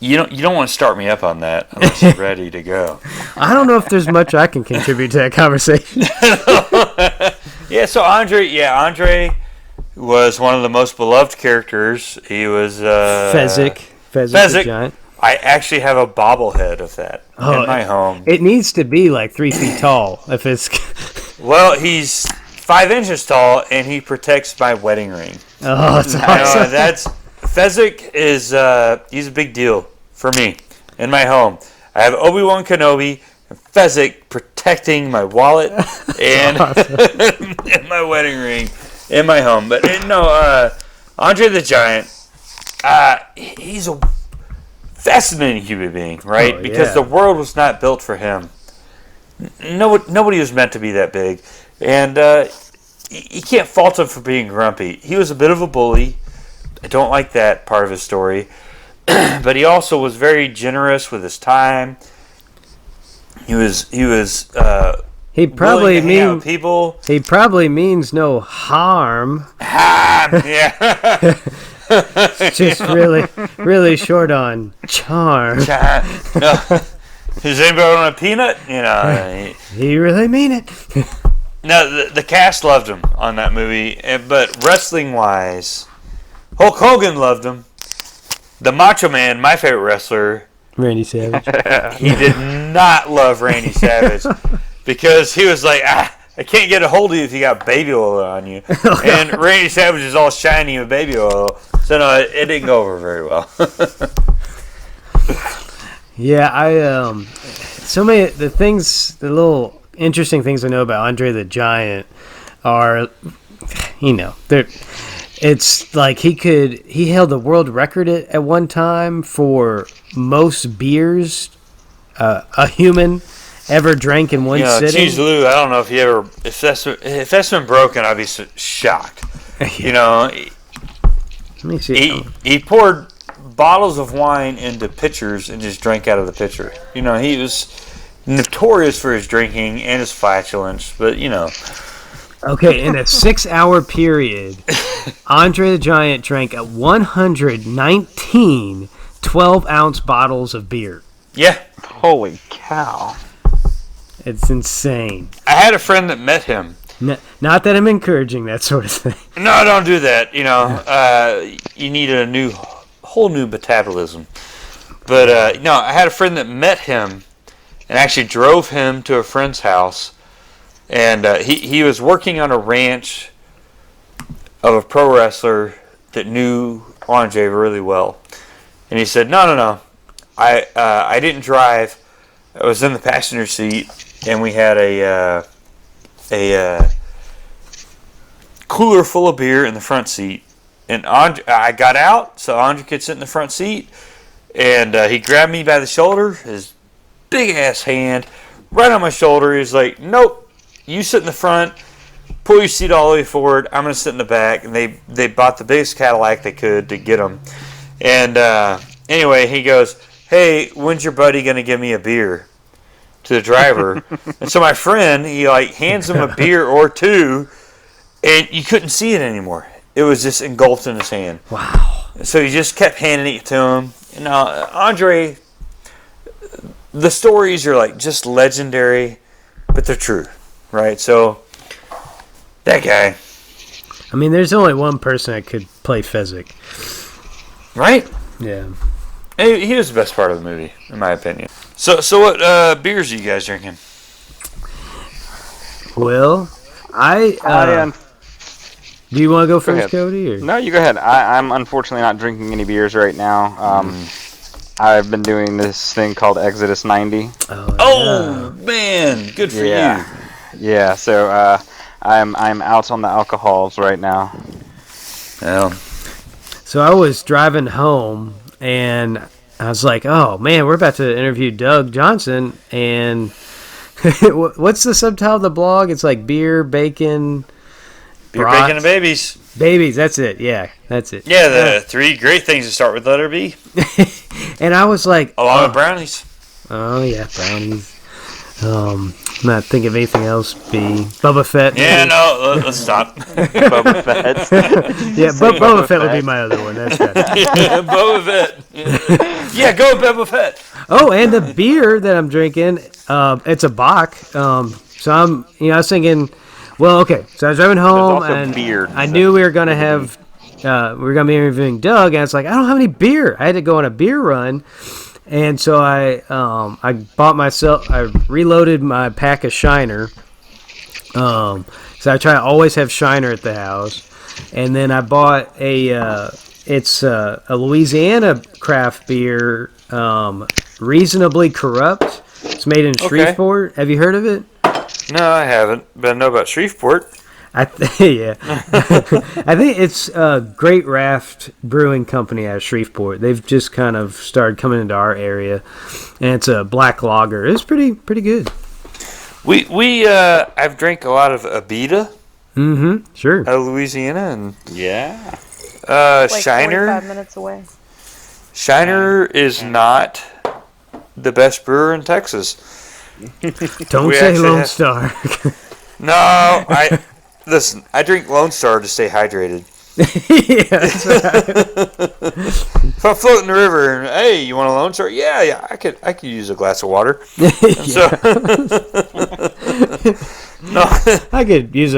You don't want to start me up on that unless you're ready to go. I don't know if there's much I can contribute to that conversation. Yeah, so Andre was one of the most beloved characters. He was Fezzik the Giant. I actually have a bobblehead of that in my home. It needs to be like 3 feet tall. If it's Well, he's 5 inches tall, and he protects my wedding ring. oh, it's awesome. Fezzik is he's a big deal for me in my home. I have Obi-Wan Kenobi and Fezzik protecting my wallet and, and my wedding ring in my home. But Andre the Giant, he's a fascinating human being, right? Because the world was not built for him. Nobody was meant to be that big. And you can't fault him for being grumpy. He was a bit of a bully. I don't like that part of his story. But he also was very generous with his time. He probably means people. He probably means no harm. Yeah. Just really short on charm. No. Does anybody want a peanut? He really mean it. No, the cast loved him on that movie, but wrestling-wise, Hulk Hogan loved him. The Macho Man, my favorite wrestler, Randy Savage. He did not love Randy Savage because he was like, I can't get a hold of you if you got baby oil on you. And Randy Savage is all shiny with baby oil. So, no, it didn't go over very well. Yeah, so many, the little interesting things I know about Andre the Giant are, it's like he held the world record at one time for most beers a human ever drank in one sitting. Cheese Lou, I don't know if that's been broken, I'd be shocked. Let me see. He poured bottles of wine into pitchers and just drank out of the pitcher. He was notorious for his drinking and his flatulence, but Okay, in a 6-hour period, Andre the Giant drank 119 12-ounce bottles of beer. Yeah. Holy cow. It's insane. I had a friend that met him, Not that I'm encouraging that sort of thing. No, don't do that. You need a whole new metabolism. But I had a friend that met him and actually drove him to a friend's house. And he was working on a ranch of a pro wrestler that knew Andre really well. And he said, no. I didn't drive. I was in the passenger seat, and we had a cooler full of beer in the front seat. And I got out so Andre could sit in the front seat. And he grabbed me by the shoulder, his big-ass hand, right on my shoulder. He's like, nope, you sit in the front, pull your seat all the way forward, I'm going to sit in the back. And they bought the biggest Cadillac they could to get him. And anyway, he goes, hey, when's your buddy going to give me a beer? To the driver. And so my friend, he hands him a beer or two, and you couldn't see it anymore. It was just engulfed in his hand. Wow. So he just kept handing it to him. Now, Andre, the stories are just legendary, but they're true, right? So, that guy. I mean, there's only one person that could play Fezzik. Right? Yeah. He was the best part of the movie, in my opinion. So what beers are you guys drinking? Well, do you want to go first, Cody? Or? No, you go ahead. I'm unfortunately not drinking any beers right now. I've been doing this thing called Exodus 90. Oh man, good for you. Yeah, so I'm out on the alcohols right now. Well, so I was driving home, and I was like, oh, man, we're about to interview Doug Johnson, and what's the subtitle of the blog? It's like beer, bacon... Beer, bacon, and babies. Babies, that's it. Yeah, that's it. Yeah, the 3 great things to start with letter B. And I was like... Along with brownies. Oh, yeah, brownies. I'm not thinking of anything else. Boba Fett. Yeah, no, let's stop. Boba Fett. Yeah, Boba Fett would be my other one. That's good. Yeah, Boba Fett. Yeah, go Boba Fett. Oh, and the beer that I'm drinking, it's a Bach. So I was thinking... Well, okay. So I was driving home, and beer, I knew we were going to have, we were going to be interviewing Doug, and it's like, I don't have any beer. I had to go on a beer run, and so I reloaded my pack of Shiner. So I try to always have Shiner at the house, and then I bought it's a Louisiana craft beer, Reasonably Corrupt. It's made in Shreveport. Have you heard of it? No, I haven't, but I know about Shreveport. I think it's a Great Raft Brewing Company out of Shreveport. They've just kind of started coming into our area, and it's a black lager. It's pretty good. I've drank a lot of Abita. Mm-hmm. Sure. Out of Louisiana, and Shiner. 45 minutes away. Shiner is not the best brewer in Texas. Don't say Lone Star. No, listen. I drink Lone Star to stay hydrated. Yeah, that's right. If I float in the river and hey, you want a Lone Star? Yeah, I could use a glass of water. So, no, I could use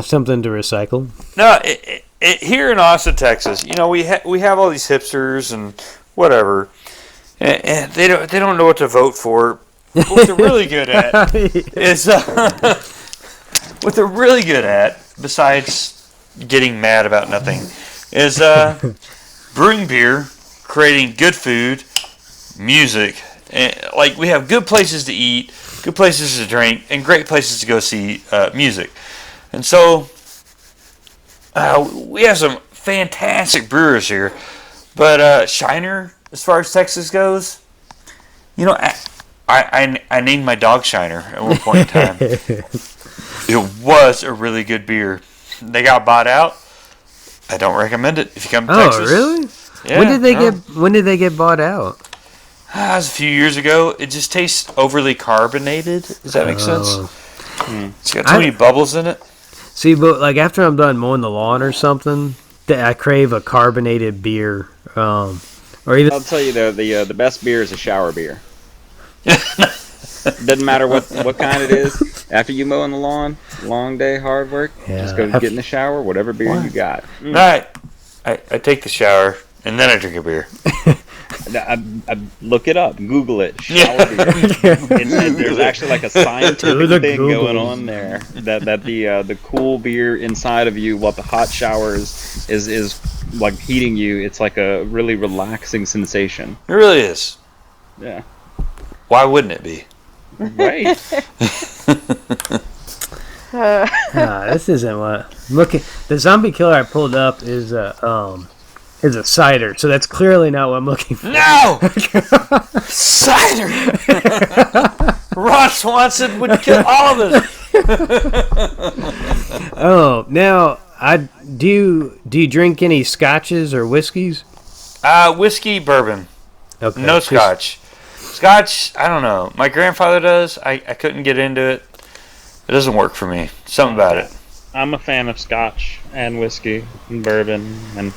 something to recycle. No, here in Austin, Texas, we have all these hipsters and whatever, and they don't know what to vote for. What they're really good at is what they're really good at, besides getting mad about nothing, is brewing beer, creating good food, music. And, we have good places to eat, good places to drink, and great places to go see music. And so we have some fantastic brewers here. But Shiner, as far as Texas goes, I named my dog Shiner at one point in time. It was a really good beer. They got bought out. I don't recommend it if you come to Texas. Oh, really? Yeah, when did they get bought out? That was a few years ago. It just tastes overly carbonated. Does that make sense? It's got too many bubbles in it. See, but after I'm done mowing the lawn or something, I crave a carbonated beer. Or even I'll tell you though, the best beer is a shower beer. Doesn't matter what kind it is. After you mowing the lawn, long day, hard work. Just go get in the shower, whatever beer you got. I take the shower and then I drink a beer. I look it up, Google it. Shower beer. There's actually like a scientific thing going on there that the cool beer inside of you, while the hot shower is like heating you. It's like a really relaxing sensation. It really is. Yeah. Why wouldn't it be? Right. This isn't what. Looking, the zombie killer I pulled up is a cider, so that's clearly not what I'm looking for. No! Cider! Ron Swanson would kill all of us. Oh, now do you drink any scotches or whiskeys? Whiskey, bourbon. Okay. No scotch. Scotch, I don't know. My grandfather does. I couldn't get into it. It doesn't work for me. Something about it. I'm a fan of scotch and whiskey and bourbon and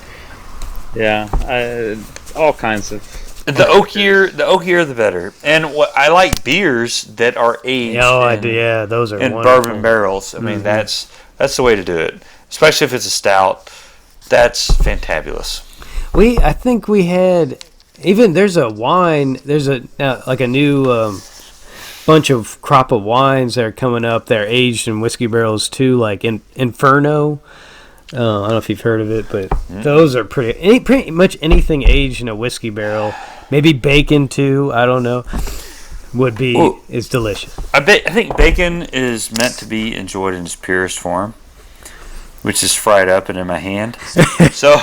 all kinds of. The oakier the better. And what I like beers that are aged. Those are in wonderful. bourbon barrels. I mean, that's the way to do it. Especially if it's a stout. That's fantabulous. I think we had even there's a wine. There's a new bunch of crop of wines that are coming up. They're aged in whiskey barrels too, like Inferno. I don't know if you've heard of it, but those are pretty much anything aged in a whiskey barrel. Maybe bacon too. I don't know. Is delicious. I think bacon is meant to be enjoyed in its purest form, which is fried up and in my hand. So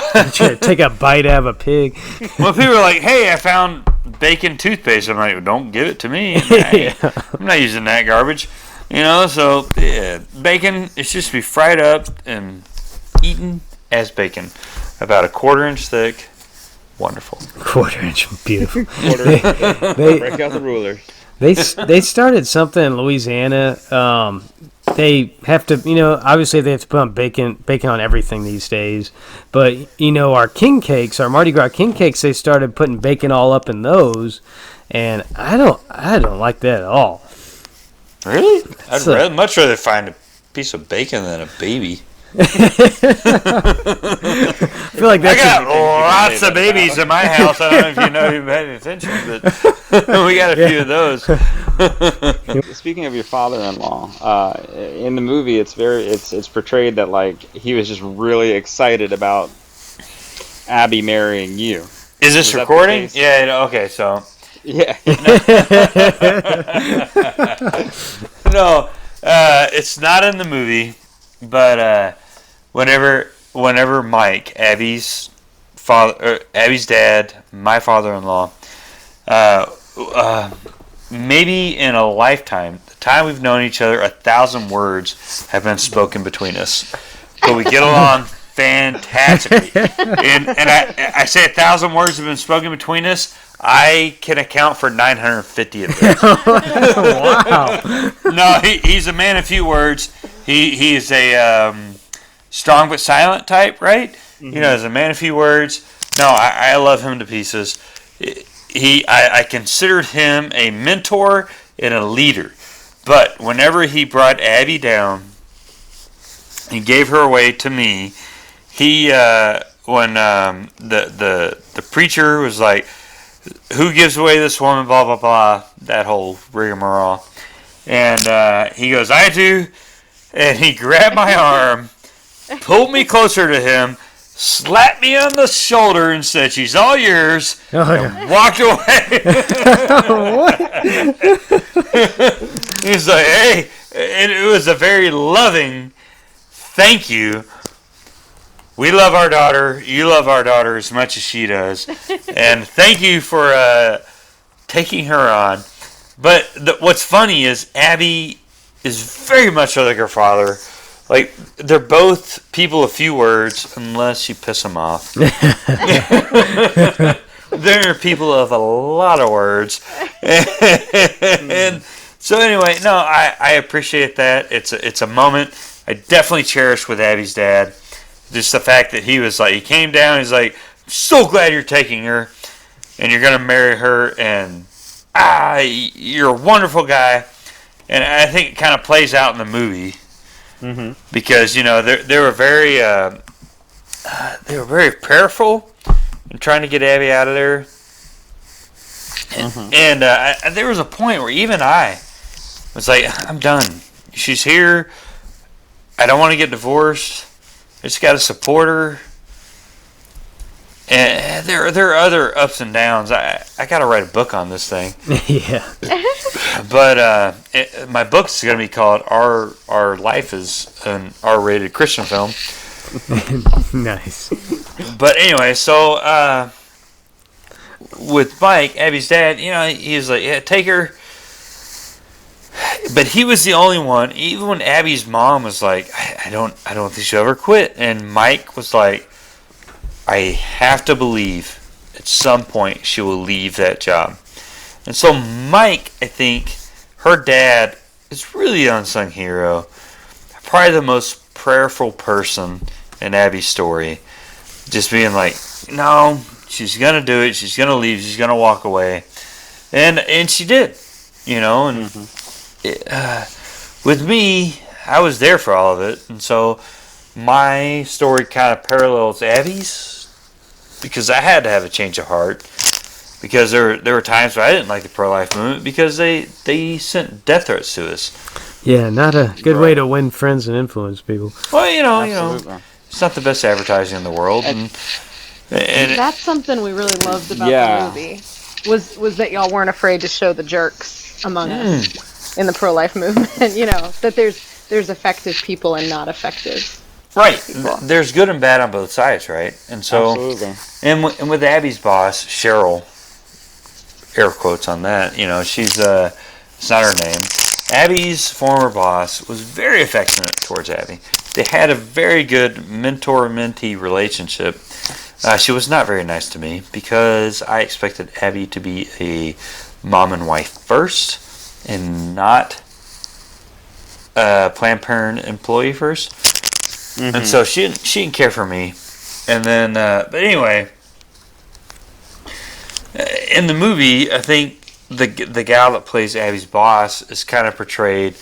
take a bite out of a pig. Well, people are like, "Hey, I found bacon toothpaste." I'm like, well, "Don't give it to me. I'm not using that garbage." So bacon is just to be fried up and eaten as bacon, about a 1/4 inch thick. Wonderful. 1/4 inch, beautiful. Break out the rulers. They started something in Louisiana. They have to, obviously they have to put on bacon on everything these days. But our king cakes, our Mardi Gras king cakes, they started putting bacon all up in those, and I don't like that at all. Really? I'd much rather find a piece of bacon than a baby. I feel like I got lots of babies in my house. I don't know if you know, you've had attention, but we got a few of those. Speaking of your father-in-law, in the movie, it's portrayed that like he was just really excited about Abby marrying you. Is this recording? Yeah. Okay. So. Yeah. No, it's not in the movie. But whenever Mike, Abby's dad, my father-in-law, maybe in a lifetime, the time we've known each other, 1,000 words have been spoken between us. But we get along fantastically. And I say 1,000 words have been spoken between us. I can account for 950 of those. Wow. No, he's a man of few words. He is a strong but silent type, right? Mm-hmm. He's a man of few words. No, I love him to pieces. I considered him a mentor and a leader. But whenever he brought Abby down and gave her away to me, when the preacher was like, "Who gives away this woman?" Blah blah blah. That whole rigmarole. And he goes, "I do." And he grabbed my arm, pulled me closer to him, slapped me on the shoulder, and said, "She's all yours," and walked away. What? He's like, "Hey," and it was a very loving thank you. We love our daughter. You love our daughter as much as she does. And thank you for taking her on. But what's funny is Abby is very much like her father. Like, they're both people of few words, unless you piss them off. They're people of a lot of words. And so anyway, no, I appreciate that. It's a moment I definitely cherish with Abby's dad. Just the fact that he was like, he came down, he's like, "So glad you're taking her, and you're going to marry her, and you're a wonderful guy. And I think it kind of plays out in the movie because they were very prayerful in trying to get Abby out of there. And there was a point where even I was like, I'm done. She's here. I don't want to get divorced. I just got to support her. And there are other ups and downs. I got to write a book on this thing. Yeah. But my book is going to be called Our Life is an R-rated Christian film. Nice. But anyway, so with Mike, Abby's dad, he was like, yeah, take her. But he was the only one. Even when Abby's mom was like, I don't think she'll ever quit. And Mike was like, I have to believe at some point she will leave that job. And so Mike, I think, her dad is really an unsung hero. Probably the most prayerful person in Abby's story. Just being like, no, she's going to do it. She's going to leave. She's going to walk away. And she did, and with me, I was there for all of it. And so my story kind of parallels Abby's because I had to have a change of heart. Because there were times where I didn't like the pro-life movement because they sent death threats to us. Yeah, not a good way to win friends and influence people. Well, it's not the best advertising in the world. And that's something we really loved about the movie was that y'all weren't afraid to show the jerks among us in the pro-life movement. That there's effective people and not effective. Right. There's good and bad on both sides, right? And so, and with Abby's boss, Cheryl, air quotes on that, she's, it's not her name. Abby's former boss was very affectionate towards Abby. They had a very good mentor-mentee relationship. She was not very nice to me because I expected Abby to be a mom and wife first and not a Planned Parenthood employee first. And so she didn't care for me. And then, but anyway, in the movie, I think the gal that plays Abby's boss is kind of portrayed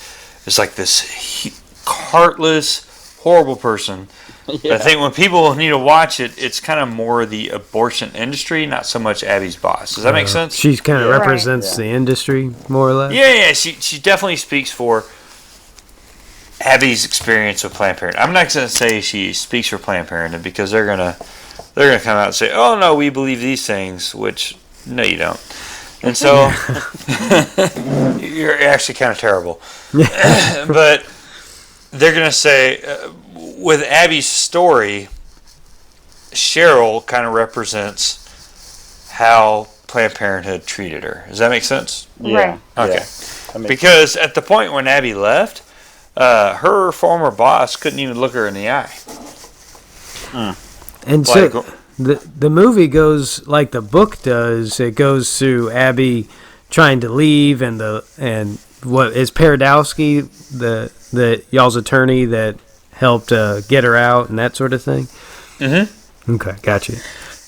as like this heartless, horrible person. Yeah. I think when people need to watch it, it's kind of more the abortion industry, not so much Abby's boss. Does that make sense? She kind of represents the industry, more or less. Yeah. She definitely speaks for Abby's experience with Planned Parenthood. I'm not going to say she speaks for Planned Parenthood because they're gonna come out and say, "Oh no, we believe these things," which no, you don't. And so you're actually kind of terrible. But they're going to say, with Abby's story, Cheryl kind of represents how Planned Parenthood treated her. Does that make sense? Yeah. Okay. Yeah. Because at the point when Abby left, her former boss couldn't even look her in the eye. And so the movie goes like the book does. It goes through Abby trying to leave and what is Paradowski, the y'all's attorney that helped get her out and that sort of thing. Okay, gotcha.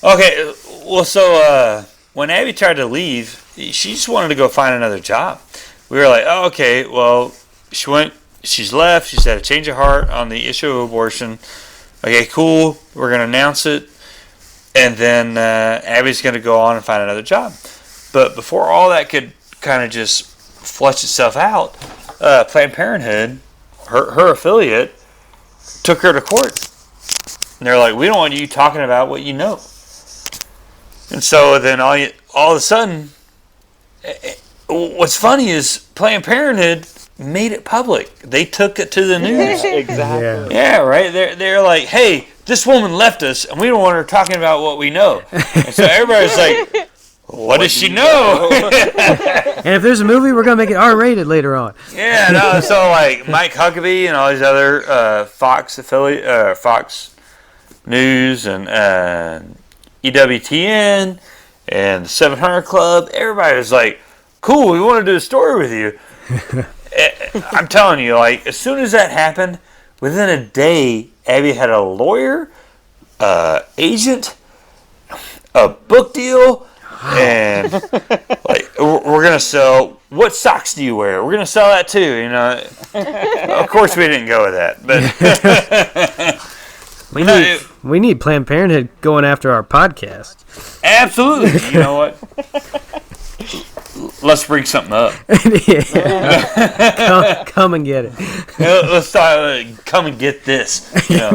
Okay, well, so when Abby tried to leave, she just wanted to go find another job. We were like, oh, okay, well, she's left. She's had a change of heart on the issue of abortion. Okay, cool. We're going to announce it. And then Abby's going to go on and find another job. But before all that could kind of just flush itself out, Planned Parenthood, her affiliate, took her to court. And they're like, we don't want you talking about what you know. And so then all of a sudden, what's funny is Planned Parenthood made it public. They took it to the news. Yeah, exactly. Yeah, right. They're like, hey, this woman left us, and we don't want her talking about what we know. And so everybody's like, what does she know? And if there's a movie, we're gonna make it R-rated later on. Yeah, no. So like Mike Huckabee and all these other Fox affiliate, Fox News and EWTN and the 700 Club. Everybody was like, cool. We want to do a story with you. I'm telling you, like, as soon as that happened, within a day, Abby had a lawyer, agent, a book deal, And like we're gonna sell. What socks do you wear? We're gonna sell that too. You know. Of course, we didn't go with that, but we need Planned Parenthood going after our podcast. Absolutely. You know what? Let's bring something up. Come and get it. Let's come and get this. You know.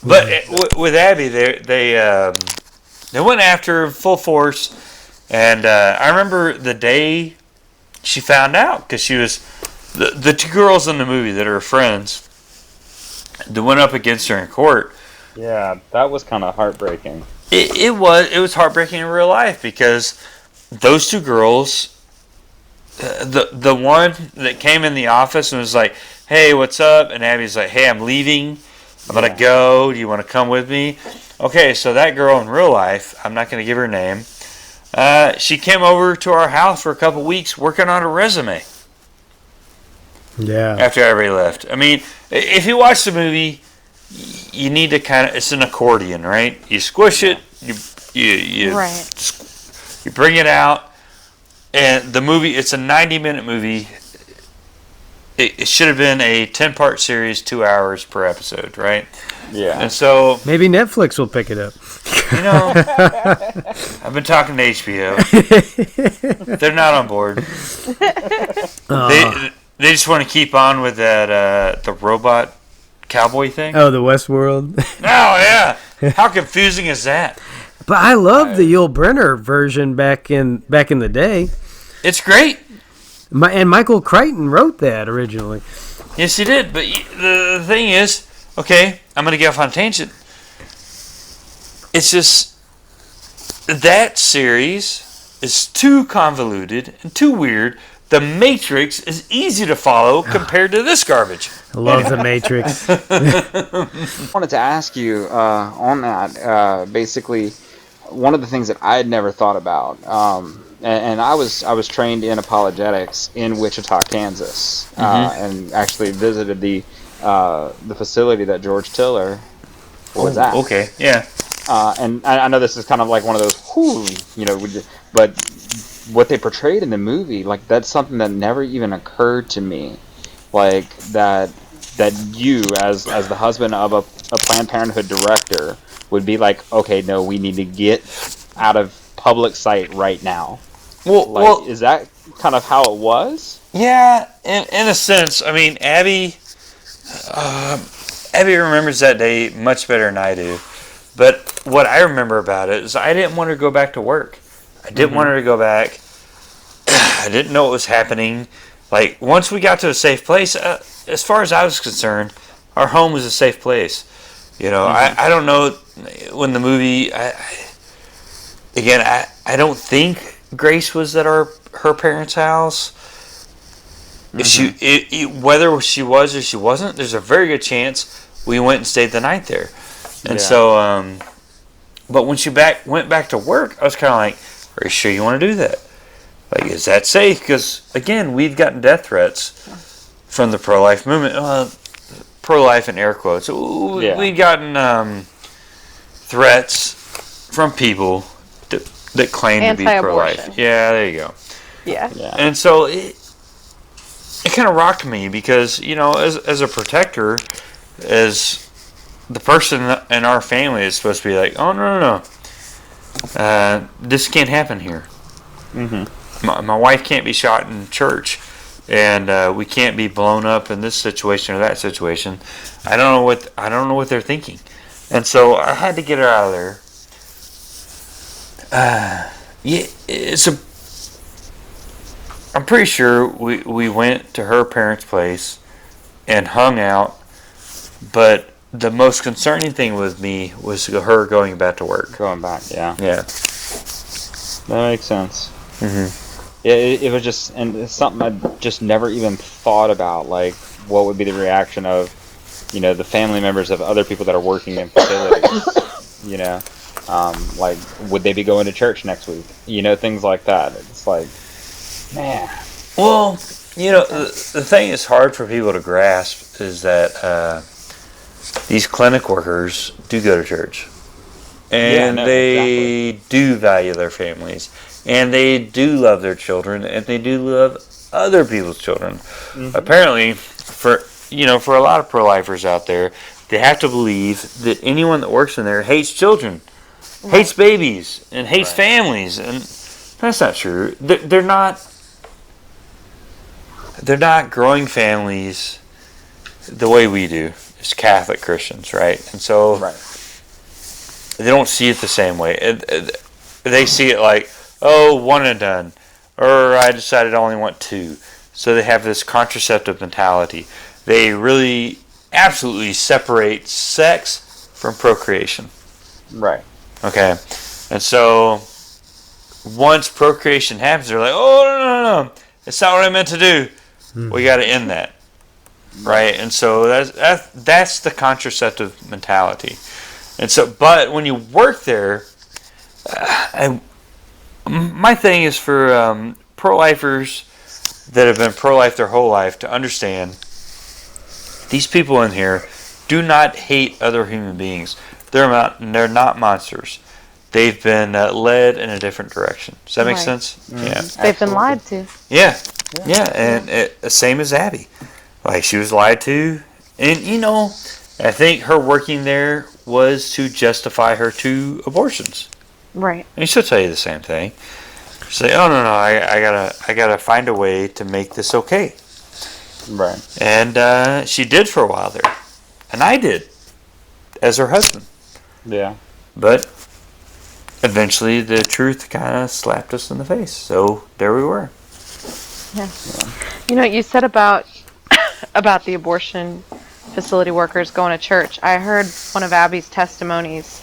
But with Abby, they went after her full force, and I remember the day she found out, because she was the two girls in the movie that are friends that went up against her in court. Yeah, that was kind of heartbreaking. It was heartbreaking in real life, because those two girls, the one that came in the office and was like, "Hey, what's up?" and Abby's like, "Hey, I'm leaving. I'm going to go. Do you want to come with me?" Okay, so that girl in real life, I'm not going to give her name, she came over to our house for a couple weeks working on a resume. Yeah. After everybody left. I mean, if you watch the movie, you need to it's an accordion, right? You squish it, you bring it out, and the movie, it's a 90-minute movie. It should have been a 10-part series, 2 hours per episode, right? Yeah. And so maybe Netflix will pick it up. You know, I've been talking to HBO. They're not on board. They just want to keep on with that the robot cowboy thing. Oh, the Westworld. Oh yeah. How confusing is that? But I love the Yul Brynner version back in the day. It's great. And Michael Crichton wrote that originally. Yes, he did. But the thing is, okay, I'm going to get off on a tangent. It's just that series is too convoluted and too weird. The Matrix is easy to follow compared to this garbage. I love the Matrix. I wanted to ask you on that. Basically, one of the things that I had never thought about. And I was trained in apologetics in Wichita, Kansas, and actually visited the facility that George Tiller was at. Okay, yeah. And I know this is kind of like one of those, but what they portrayed in the movie, like that's something that never even occurred to me, like that you as the husband of a Planned Parenthood director would be like, okay, no, we need to get out of public sight right now. Well, is that kind of how it was? Yeah, in a sense. I mean, Abby remembers that day much better than I do. But what I remember about it is I didn't want her to go back to work. I didn't want her to go back. I didn't know what was happening. Like, once we got to a safe place, as far as I was concerned, our home was a safe place. You know, I don't know when the movie... I don't think Grace was at her parents' house. If whether she was or she wasn't, there's a very good chance we went and stayed the night there. And so, but when she went back to work, I was kind of like, are you sure you want to do that? Like, is that safe? Because, again, we've gotten death threats from the pro-life movement. Pro-life in air quotes. We've gotten threats from people that claim to be pro-life. Yeah, there you go. Yeah. And so it kind of rocked me because, you know, as a protector, as the person in our family is supposed to be like, oh, no. This can't happen here. My wife can't be shot in church, and we can't be blown up in this situation or that situation. I don't know what they're thinking, and so I had to get her out of there. I'm pretty sure we went to her parents' place and hung out, but the most concerning thing with me was her going back to work. Going back, yeah. Yeah. That makes sense. It was just, and it's something I just never even thought about, like, what would be the reaction of, you know, the family members of other people that are working in facilities, you know? Like, would they be going to church next week? You know, things like that. It's like, man. Well, you know, the thing that's hard for people to grasp is that these clinic workers do go to church. And they do value their families. And they do love their children. And they do love other people's children. Mm-hmm. Apparently, for a lot of pro-lifers out there, they have to believe that anyone that works in there hates children, hates babies, and hates families. And that's not true. They're not growing families the way we do as Catholic Christians, right? And so they don't see it the same way. They see it like, oh, one and done, or I decided I only want two. So they have this contraceptive mentality. They really absolutely separate sex from procreation. Right. Okay. And so once procreation happens, they're like, oh, no. It's not what I meant to do. We got to end that. Right? And so that's the contraceptive mentality. And so, but when you work there, my thing is for pro-lifers that have been pro-life their whole life to understand these people in here do not hate other human beings. They're not monsters. They've been led in a different direction. Does that make sense? Mm-hmm. Yeah. They've been lied to. Yeah. And same as Abby. Like, she was lied to. And, I think her working there was to justify her 2 abortions. Right. And she'll tell you the same thing. She'll say, oh, no, I gotta find a way to make this okay. Right. And she did for a while there. And I did. As her husband. Yeah. But eventually the truth kind of slapped us in the face. So there we were. Yeah. You said about the abortion facility workers going to church. I heard one of Abby's testimonies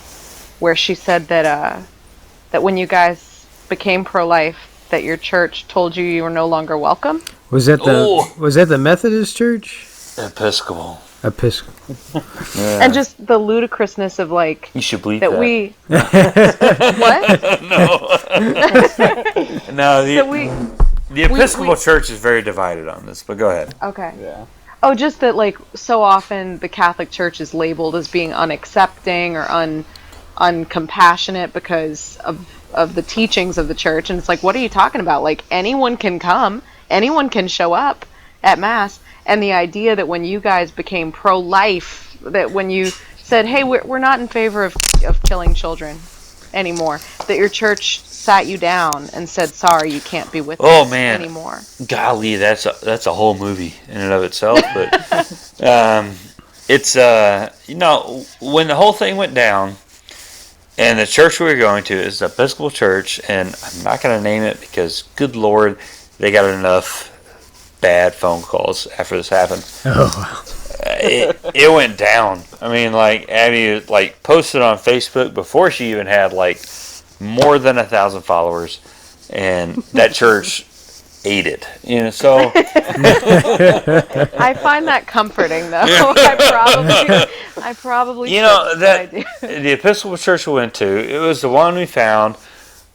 where she said that when you guys became pro-life, that your church told you were no longer welcome. Was that the Methodist church? Episcopal. Yeah. And just the ludicrousness of like you should believe that we what? No. The Episcopal Church is very divided on this, but go ahead. Okay. Yeah. Oh, just that like so often the Catholic Church is labeled as being unaccepting or uncompassionate because of the teachings of the church, and it's like, what are you talking about? Like, anyone can come, anyone can show up at Mass. And the idea that when you guys became pro-life, that when you said, hey, we're not in favor of killing children anymore, that your church sat you down and said, sorry, you can't be with us anymore. Golly, that's a whole movie in and of itself. But it's when the whole thing went down, and the church we were going to is the Episcopal Church, and I'm not going to name it because, good Lord, they got enough bad phone calls after this happened. Oh, it went down. I mean, like, Abby posted on Facebook before she even had more than 1,000 followers, and that church ate it. So I find that comforting, though. I probably the Episcopal Church we went to, it was the one we found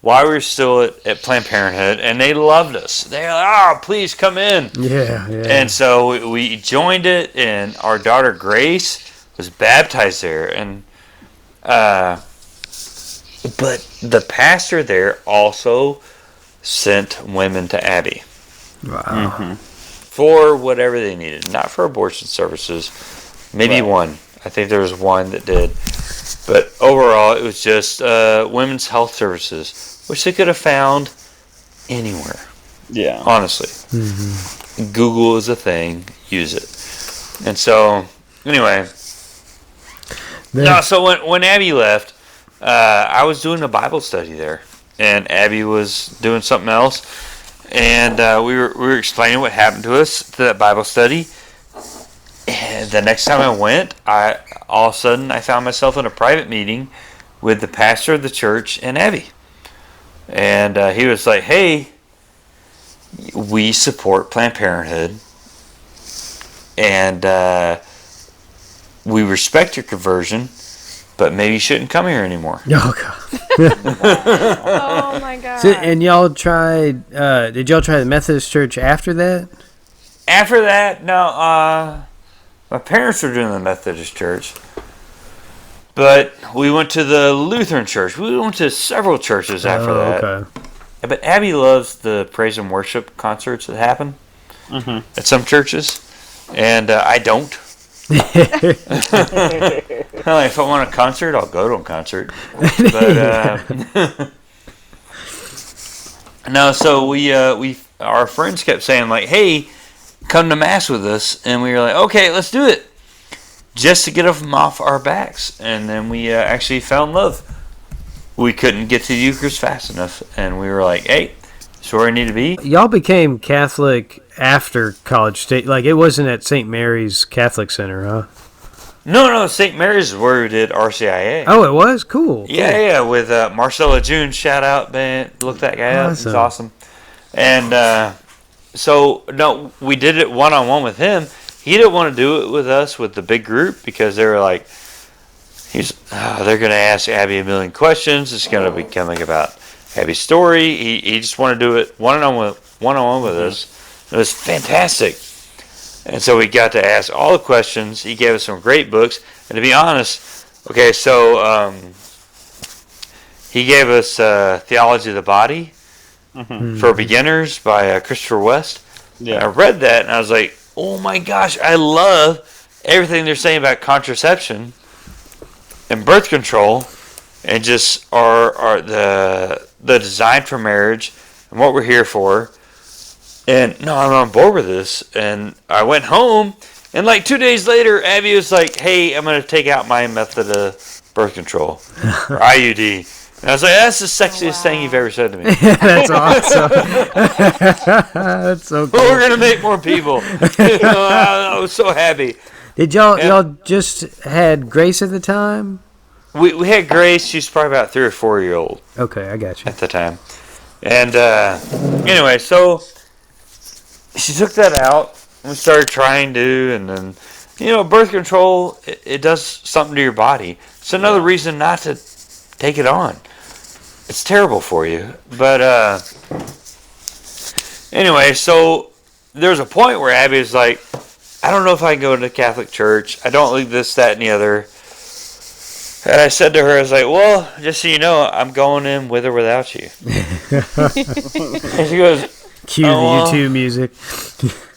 while we were still at Planned Parenthood, and they loved us. They were like, oh, please come in. Yeah. And so we joined it, and our daughter Grace was baptized there. And but the pastor there also sent women to Abby. Wow. Mm-hmm. For whatever they needed. Not for abortion services. Maybe one. I think there was one that did. But overall, it was just women's health services, which they could have found anywhere. Yeah. Honestly. Mm-hmm. Google is a thing. Use it. And so, anyway. So when Abby left, I was doing a Bible study there. And Abby was doing something else. And we were explaining what happened to us to that Bible study. And the next time I went, all of a sudden I found myself in a private meeting with the pastor of the church and Abby. And he was like, hey, we support Planned Parenthood. And we respect your conversion, but maybe you shouldn't come here anymore. Oh, God. Oh, my God. So, and y'all tried, did y'all try the Methodist church after that? After that, no, my parents were doing the Methodist church. But we went to the Lutheran church. We went to several churches after that. Okay. But Abby loves the praise and worship concerts that happen at some churches, and I don't. If I want a concert, I'll go to a concert. But no, so we our friends kept saying like, "Hey, come to mass with us," and we were like, "Okay, let's do it," just to get them off our backs. And then we actually fell in love. We couldn't get to the Eucharist fast enough, and we were like, "Hey, that's where we need to be." Y'all became Catholic after College Station. Like, it wasn't at St. Mary's Catholic Center, huh? No, St. Mary's is where we did RCIA. Oh, it was? Cool. Yeah, with Marcella June, shout out, man. Look that guy up. He's awesome. And so, no, we did it one-on-one with him. He didn't want to do it with us, with the big group, because they were like, they're going to ask Abby a million questions. It's going to be coming about Abby's story. He just wanted to do it one-on-one with us. It was fantastic. And so we got to ask all the questions. He gave us some great books. And to be honest, okay, so he gave us Theology of the Body for Beginners by Christopher West. Yeah. And I read that, and I was like, oh my gosh, I love everything they're saying about contraception and birth control, and just are the design for marriage and what we're here for. And no, I'm on board with this. And I went home, and like 2 days later, Abby was like, "Hey, I'm going to take out my method of birth control, or IUD." And I was like, "That's the sexiest thing you've ever said to me." That's awesome. That's so cool. But we're going to make more people. I was so happy. Did y'all just had Grace at the time? We had Grace. She's probably about 3 or 4 year old. Okay, I got you. At the time. And anyway, so she took that out, and we started trying to, and then, birth control, it does something to your body. It's another reason not to take it on. It's terrible for you. But anyway, so there's a point where Abby was like, I don't know if I can go to the Catholic Church. I don't like this, that, and the other. And I said to her, I was like, well, just so you know, I'm going in with or without you. And she goes, cue the YouTube music.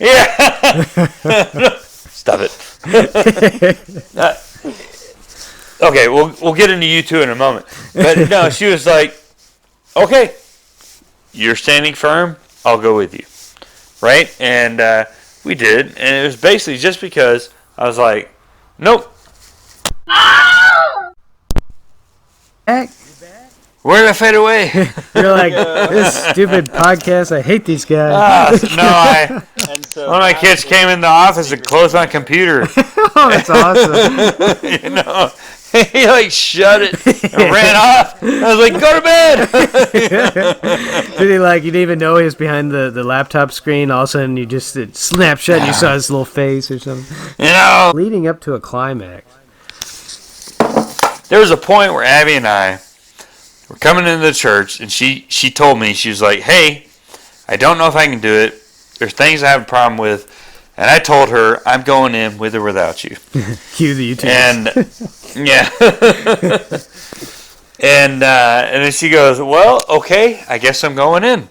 Yeah. Stop it. Okay, we'll get into U2 in a moment. But no, she was like, okay, you're standing firm, I'll go with you. Right? And we did. And it was basically just because I was like, nope. Back. Where did I fade away? You're like, this stupid podcast, I hate these guys. One of my kids came in the office and closed my computer. Oh, that's awesome. He like shut it and ran off. I was like, go to bed. Did he you didn't even know he was behind the laptop screen? All of a sudden you just snapped shut and you saw his little face or something. Leading up to a climax. There was a point where Abby and I were coming into the church, and she told me, she was like, hey, I don't know if I can do it. There's things I have a problem with. And I told her, I'm going in with or without you. Cue the YouTube. And, yeah. And then she goes, well, okay, I guess I'm going in.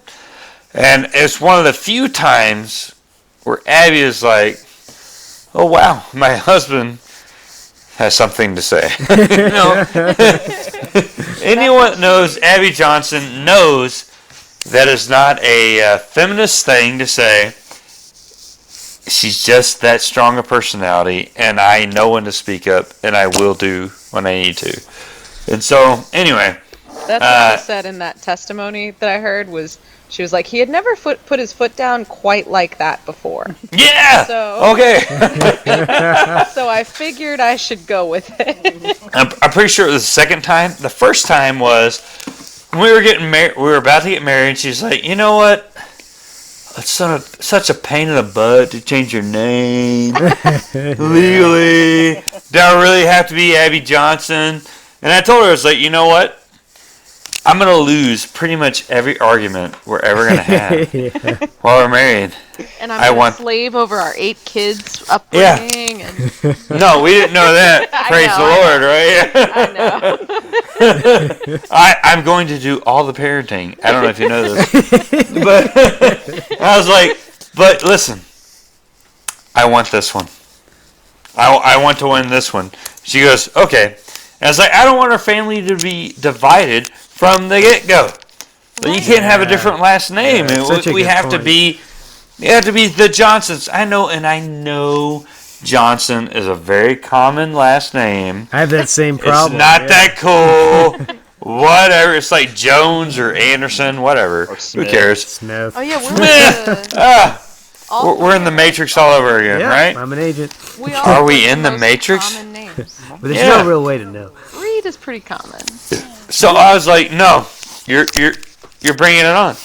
And it's one of the few times where Abby is like, oh, wow, my husband has something to say. Anyone that knows Abby Johnson knows that is not a feminist thing to say. She's just that strong a personality, and I know when to speak up, and I will do when I need to. And so, anyway. That's what she said in that testimony that I heard was, she was like, he had never put his foot down quite like that before. Yeah! Okay. So I figured I should go with it. I'm pretty sure it was the second time. The first time was when we were getting married. We were about to get married, and she's like, you know what? It's such a pain in the butt to change your name legally. Do I really have to be Abby Johnson? And I told her, I was like, you know what? I'm going to lose pretty much every argument we're ever going to have while we're married. And I'm going to slave over our 8 kids upbringing. Yeah. No, we didn't know that. Praise the Lord, right? I'm going to do all the parenting. I don't know if you know this. But I was like, but listen, I want this one. I want to win this one. She goes, okay. And I was like, I don't want our family to be divided from the get-go. But you can't have a different last name. We have to be the Johnsons. I know Johnson is a very common last name. I have that same problem. It's not that cool. Whatever. It's like Jones or Anderson, whatever. Or Who cares? Smith. Oh, yeah, we're in the Matrix all over again, right? I'm an agent. Are we in the Matrix? But there's no real way to know. Reed is pretty common. So I was like, no, you're bringing it on.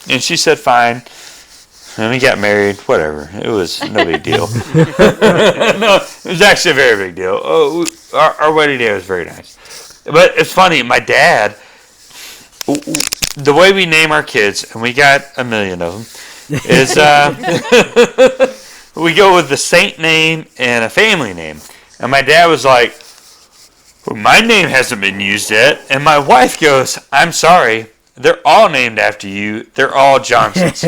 And she said, fine. And we got married, whatever. It was no big deal. No, it was actually a very big deal. Oh, our wedding day was very nice. But it's funny, my dad, the way we name our kids, and we got 1 million of them, is we go with the saint name and a family name. And my dad was like, well, my name hasn't been used yet. And my wife goes, I'm sorry. They're all named after you. They're all Johnsons.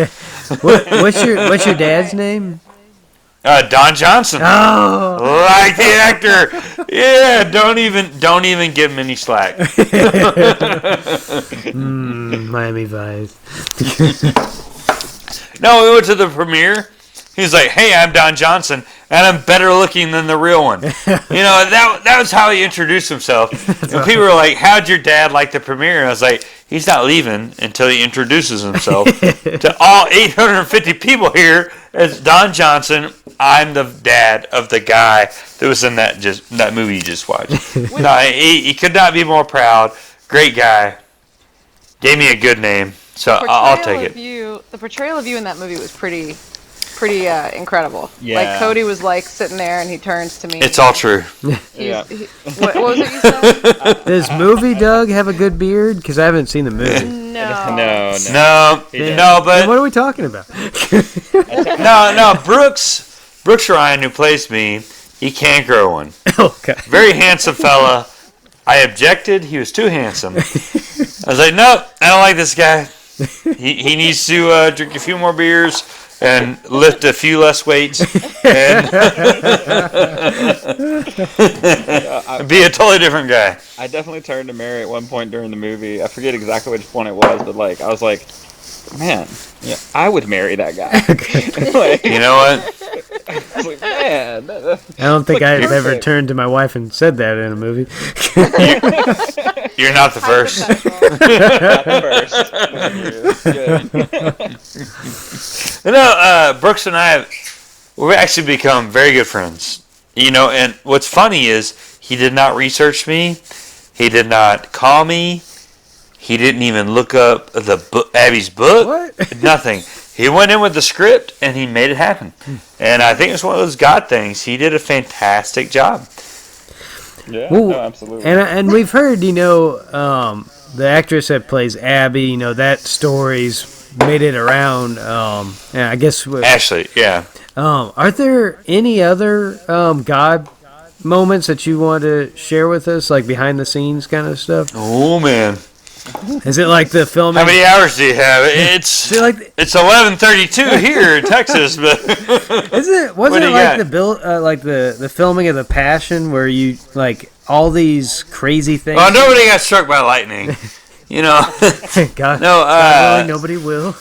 What's your dad's name? Don Johnson. Oh, like the actor. Yeah, don't even give him any slack. Miami Vice. No, we went to the premiere. He's like, hey, I'm Don Johnson, and I'm better looking than the real one. That was how he introduced himself. And people were like, how'd your dad like the premiere? And I was like, he's not leaving until he introduces himself to all 850 people here as Don Johnson. I'm the dad of the guy that was in that movie you just watched. No, he could not be more proud. Great guy. Gave me a good name, so I'll take it. The portrayal of you in that movie was pretty incredible. Yeah. Like Cody was like sitting there and he turns to me. It's all true. What was it you said? Does Movie Doug have a good beard? Because I haven't seen the movie. No. No, but Then what are we talking about? no. Brooks Ryan, who plays me, he can't grow one. Okay. Very handsome fella. I objected. He was too handsome. I was like, nope, I don't like this guy. He needs to drink a few more beers and lift a few less weights and be a totally different guy. I definitely turned to Mary at one point during the movie. I forget exactly which one it was, but I was like, man, yeah, I would marry that guy. You know what? I was like, man. I don't think I've ever turned to my wife and said that in a movie. You're not the first. Brooks and I we've actually become very good friends. And what's funny is he did not research me. He did not call me. He didn't even look up Abby's book. What? Nothing. He went in with the script and he made it happen. And I think it's one of those God things. He did a fantastic job. Yeah, Well, no, absolutely. And we've heard, the actress that plays Abby, that story's made it around. I guess Ashley, yeah. Are there any other God moments that you want to share with us, like behind the scenes kind of stuff? Oh man. Is it like the filming? How many hours do you have? It's 11:32 here in Texas, but wasn't it like the filming of The Passion where you like all these crazy things? Oh, nobody got struck by lightning. God, no, God willing, nobody will.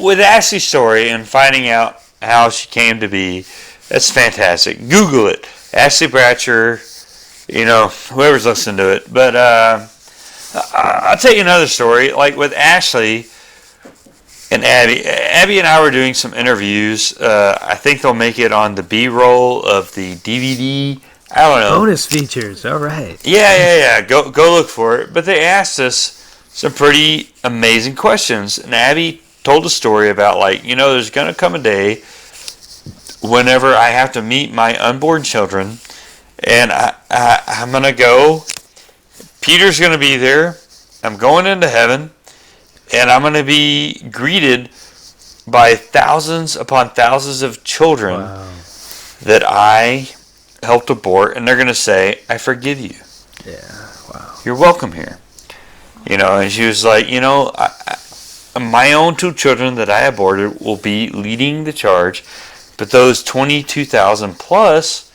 With Ashley's story and finding out how she came to be, that's fantastic. Google it, Ashley Bratcher. Whoever's listening to it, but. I'll tell you another story. Like with Ashley and Abby. Abby and I were doing some interviews. I think they'll make it on the B-roll of the DVD. I don't know. Bonus features. All right. Yeah. Go look for it. But they asked us some pretty amazing questions. And Abby told a story about there's going to come a day whenever I have to meet my unborn children, and I'm going to go. Peter's going to be there, I'm going into heaven, and I'm going to be greeted by thousands upon thousands of children that I helped abort, and they're going to say, I forgive you. Yeah, wow. You're welcome here. And she was like, my own 2 children that I aborted will be leading the charge, but those 22,000 plus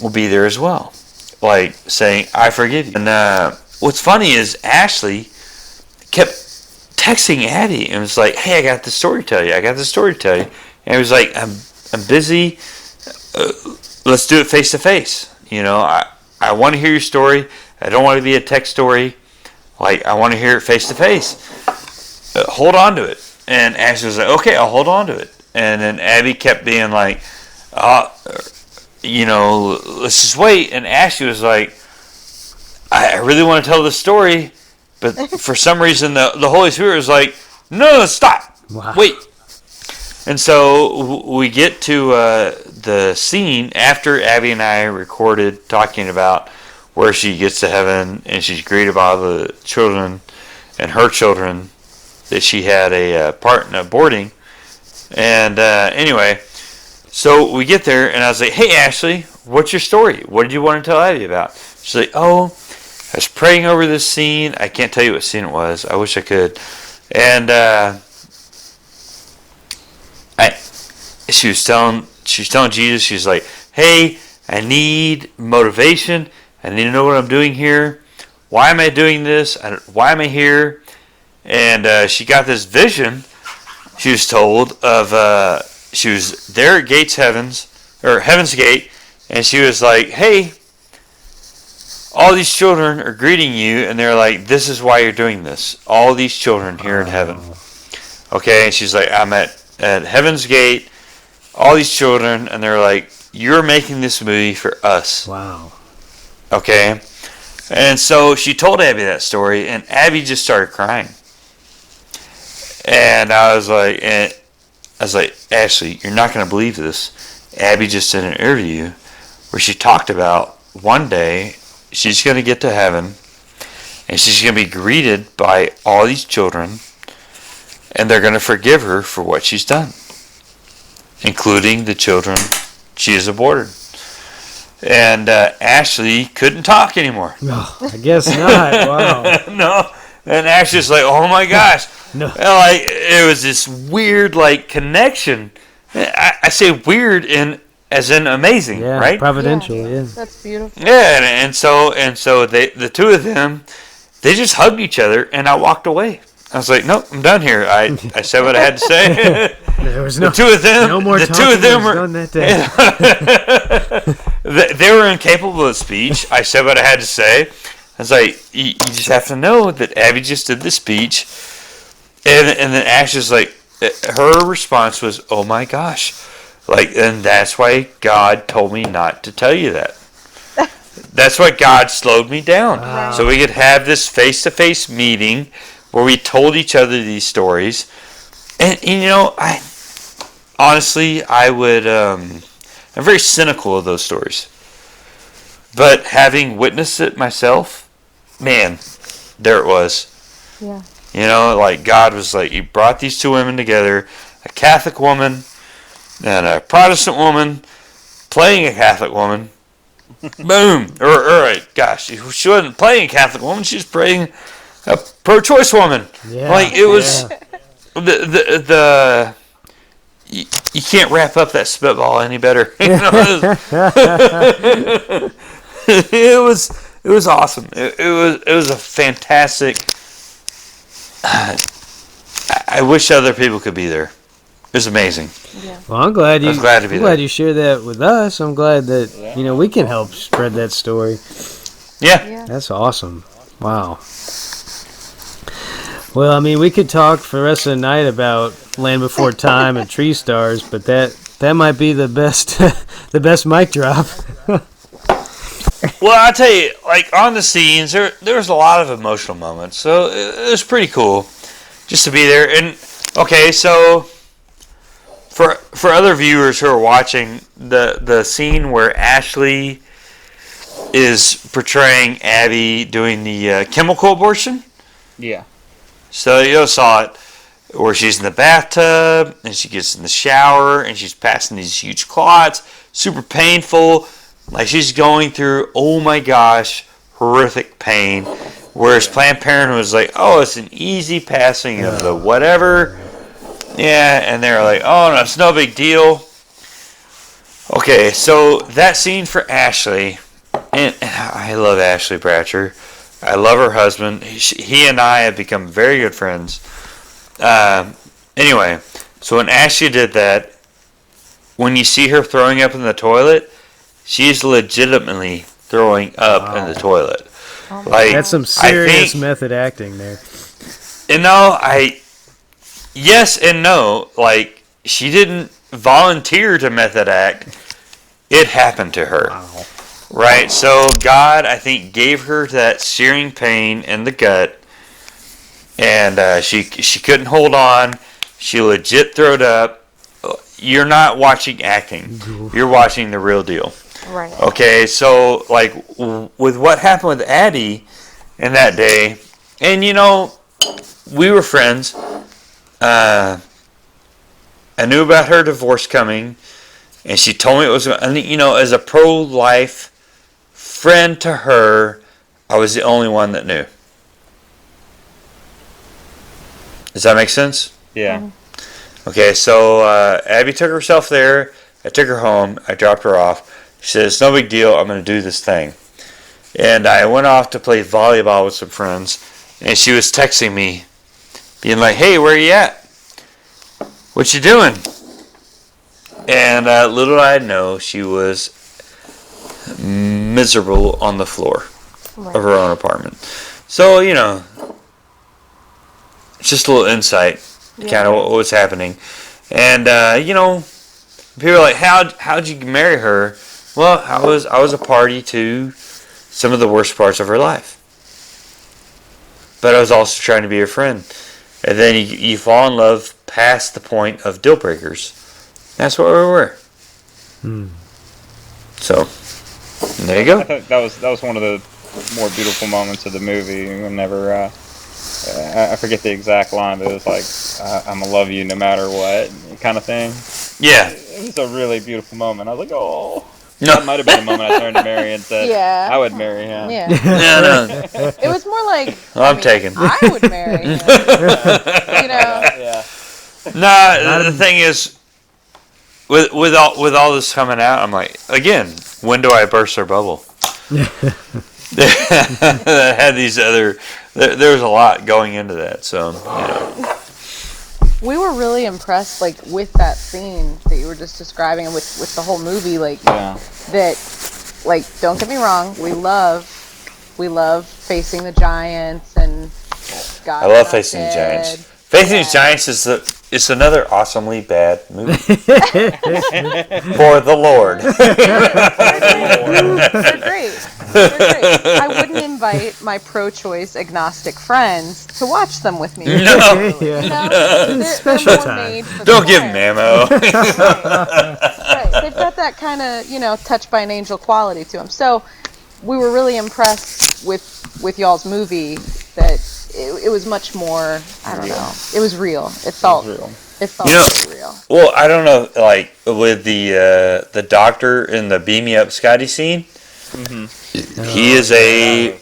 will be there as well. Like, saying, I forgive you. And what's funny is Ashley kept texting Abby and was like, hey, I got this story to tell you. And it was like, I'm busy. Let's do it face to face. I want to hear your story. I don't want to be a text story. Like, I want to hear it face to face. Hold on to it. And Ashley was like, okay, I'll hold on to it. And then Abby kept being like, let's just wait. And Ashley was like, I really want to tell this story, but for some reason the Holy Spirit was like, no, stop. Wow. Wait. And so we get to the scene after Abby and I recorded talking about where she gets to heaven and she's greeted by the children and her children that she had a part in aborting. And anyway, so we get there and I was like, hey, Ashley, what's your story? What did you want to tell Abby about? She's like, I was praying over this scene. I can't tell you what scene it was. I wish I could. And she was telling Jesus, she's like, hey, I need motivation. I need to know what I'm doing here. Why am I doing this? Why am I here? And she got this vision, she was told, of she was there at Heaven's Gate, and she was like, hey, all these children are greeting you, and they're like, this is why you're doing this. All these children here in heaven. Okay, and she's like, I'm at Heaven's Gate, all these children, and they're like, you're making this movie for us. Wow. Okay? And so she told Abby that story, and Abby just started crying. And I was like, Ashley, you're not going to believe this. Abby just did an interview where she talked about one day she's going to get to heaven, and she's going to be greeted by all these children, and they're going to forgive her for what she's done, including the children she has aborted. And Ashley couldn't talk anymore. No, I guess not. Wow. No. And Ashley's like, oh my gosh. No. And like, it was this weird connection. I say weird as in amazing, yeah, right? Providential, yeah. That's beautiful. Yeah, and so the two of them, they just hugged each other, and I walked away. I was like, nope, I'm done here. I said what I had to say. There was the two of them. No more the talking two of them was were done that day. they were incapable of speech. I said what I had to say. I was like, you just have to know that Abby just did the speech, and then Ashley's like, her response was, oh my gosh, and that's why God told me not to tell you that. That's why God slowed me down, wow. So we could have this face-to-face meeting where we told each other these stories. And I honestly, I'm very cynical of those stories. But having witnessed it myself, man, there it was. Yeah. God was like, He brought these two women together, a Catholic woman and a Protestant woman playing a Catholic woman. Boom. Gosh, she wasn't playing a Catholic woman, she was playing a pro-choice woman. Yeah. It was you can't wrap up that spitball any better. It was awesome. It was a fantastic. I wish other people could be there. It was amazing. Yeah. Well, I'm glad I was glad to be there. glad you shared that with us. I'm glad that we can help spread that story. Yeah. That's awesome. Wow. Well, I mean, we could talk for the rest of the night about Land Before Time and Treestars, but that might be the best the best mic drop. Well, I'll tell you, on the scenes, there was a lot of emotional moments, so it was pretty cool just to be there. And okay, so for other viewers who are watching, the scene where Ashley is portraying Abby doing the chemical abortion, Yeah. So you saw it where she's in the bathtub and she gets in the shower and she's passing these huge clots, super painful, like she's going through, oh my gosh, horrific pain. Whereas Planned Parenthood was like, oh, it's an easy passing of the whatever. Yeah, and they're like, oh, no, it's no big deal. Okay, so that scene for Ashley, and I love Ashley Bratcher. I love her husband. He and I have become very good friends. Anyway, so when Ashley did that, when you see her throwing up in the toilet, she's legitimately throwing up in the toilet. Like, that's some serious method acting there. You know, yes and no. Like, she didn't volunteer to method act. It happened to her. Wow. Right? So God, I think, gave her that searing pain in the gut. And she couldn't hold on. She legit throwed up. You're not watching acting. You're watching the real deal. Right. Okay, so, like, with what happened with Addie in that day, and, you know, we were friends. I knew about her divorce coming, and she told me it was, you know, as a pro-life friend to her, I was the only one that knew. Does that make sense? Yeah. Okay, so Abby took herself there. I took her home. I dropped her off. She said, it's no big deal. I'm going to do this thing. And I went off to play volleyball with some friends. And she was texting me, being like, hey, where you at? What you doing? And little did I know, she was miserable on the floor of her own apartment. So, you know, it's just a little insight, kind of what was happening. And, you know, people are like, how'd you marry her? Well, I was a party to some of the worst parts of her life. But I was also trying to be her friend. And then you fall in love past the point of deal breakers. That's where we were. So, there you go. I think that was one of the more beautiful moments of the movie. Whenever I forget the exact line, but it was like, "I'm gonna love you no matter what," kind of thing. Yeah, It was a really beautiful moment. I was like, "Oh." No. That might have been the moment I turned to Mary and said, Yeah. I would marry him. Yeah. no. It was more like, I'm taken. I would marry him. You know? Yeah. Nah, the thing is, with all this coming out, I'm like, again, when do I burst their bubble? That had these other. There was a lot going into that, so you know. We were really impressed, like, with that scene that you were just describing, and with the whole movie, like, that, like, don't get me wrong, we love facing the giants and God. I love Facing the Giants. Facing the Giants is another awesomely bad movie. For the Lord. They're great. I wouldn't invite my pro-choice agnostic friends to watch them with me. No. You know? Special more time. made for the Don't give choir. Mamo. Right. They've got that kind of, you know, touched by an angel quality to them. So we were really impressed with y'all's movie that it was much more, I don't know, it was real. It felt real. Really real. Well, I don't know, like with the doctor in the Beam Me Up Scotty scene. He is a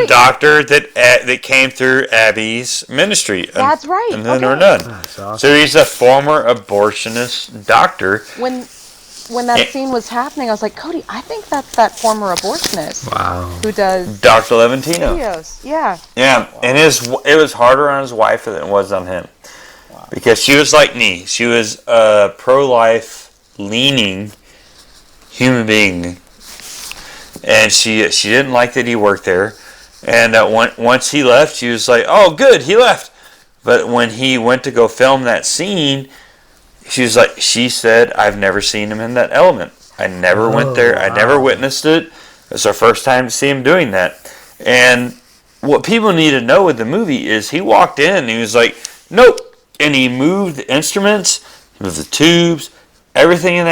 doctor that came through Abby's ministry. That's right. And then or none. Awesome. So he's a former abortionist doctor. When that scene was happening, I was like, Cody, I think that's that former abortionist. Wow. Who does Dr. Levatino. videos. Yeah. Yeah, and it was harder on his wife than it was on him. Because she was like me. She was a pro-life leaning human being. And she didn't like that he worked there. And once he left, she was like, oh, good, he left. But when he went to go film that scene, she said, I've never seen him in that element. I never went there. I never witnessed it. It's our first time to see him doing that. And what people need to know with the movie is he walked in and he was like, nope. And he moved the instruments, moved the tubes, everything in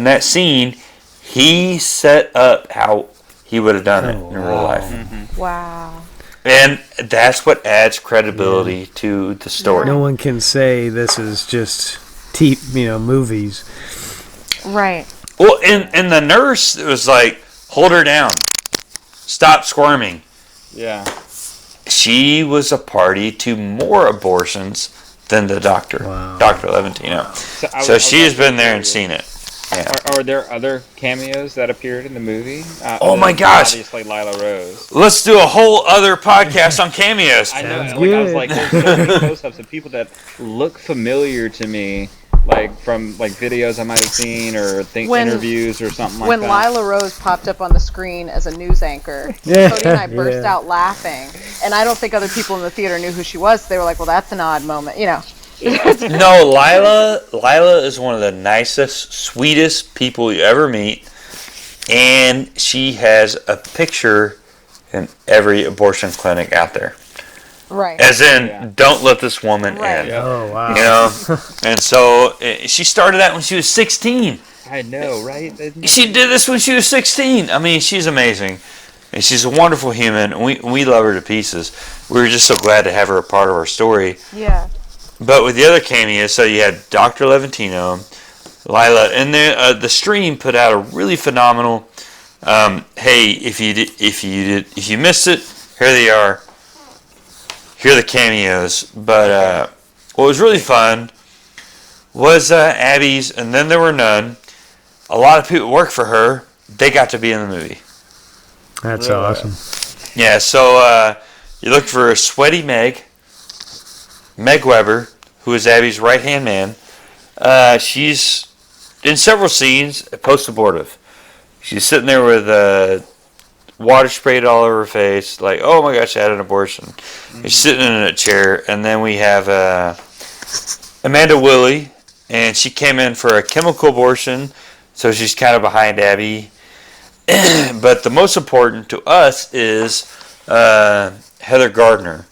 that scene. He set up how he would have done it in real life. Wow. And that's what adds credibility to the story. No one can say this is just movies. Right. Well, and the nurse was like, hold her down. Stop squirming. Yeah. She was a party to more abortions than the doctor, Wow. Dr. Levatino. So she has been there and seen it. Yeah. Are there other cameos that appeared in the movie? Oh my gosh! Obviously, Lila Rose. Let's do a whole other podcast on cameos. I know. Sounds Like, I was good. like, there's so many close-ups of people that look familiar to me, like from like videos I might have seen or interviews or something like When that. Lila Rose popped up on the screen as a news anchor, Yeah, Cody and I burst yeah. out laughing, and I don't think other people in the theater knew who she was. They were like, "Well, that's an odd moment," No, Lila is one of the nicest, sweetest people you ever meet, and she has a picture in every abortion clinic out there. Right. As in, don't let this woman Right. in. Oh, wow. You know, and so she started that when she was 16. I know, right? She did this when she was 16. I mean, she's amazing. And she's a wonderful human. And we love her to pieces. We were just so glad to have her a part of our story. Yeah. But with the other cameos, so you had Dr. Levatino, Lila, and the stream put out a really phenomenal. Hey, if you missed it, here they are. Here are the cameos. But what was really fun was Abby's, and then there were none. A lot of people work for her. They got to be in the movie. That's Really? awesome. Yeah, so you look for a sweaty Meg Weber, who is Abby's right-hand man. She's in several scenes post-abortive. She's sitting there with water sprayed all over her face, like, oh my gosh, I had an abortion. Mm-hmm. She's sitting in a chair, and then we have Amanda Willie, and she came in for a chemical abortion, so she's kind of behind Abby. But the most important to us is Heather Gardner,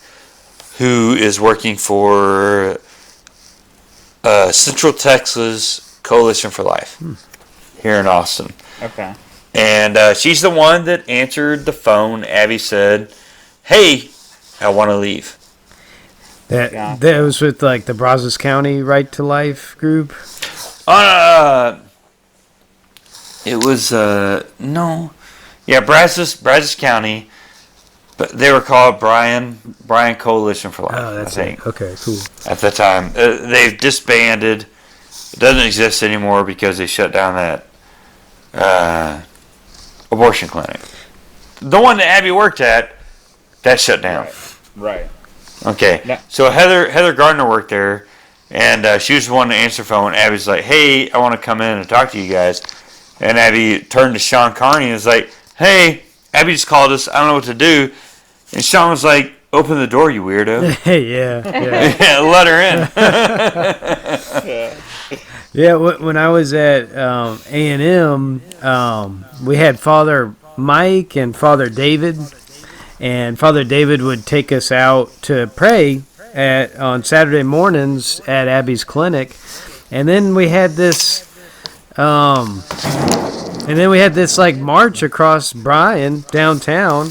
who is working for Central Texas Coalition for Life here in Astin. Okay. And she's the one that answered the phone. Abby said, hey, I want to leave. That was with like the Brazos County Right to Life group. It was no, yeah, Brazos County, but they were called Bryan Coalition for Life. Oh, that's I think. it. Okay, cool. At the time, they've disbanded. It doesn't exist anymore because they shut down that abortion clinic. The one that Abby worked at, that shut down. Right. Okay, No. so Heather Gardner worked there, and she was the one to answer the phone. Abby's like, hey, I want to come in and talk to you guys. And Abby turned to Sean Carney and was like, hey, Abby just called us. I don't know what to do. And Sean was like, open the door, you weirdo. yeah. Yeah, let her in. Yeah, when I was at A&M, we had Father Mike and Father David, and Father David would take us out to pray on Saturday mornings at Abby's clinic, and then we had this, like march across Bryan downtown.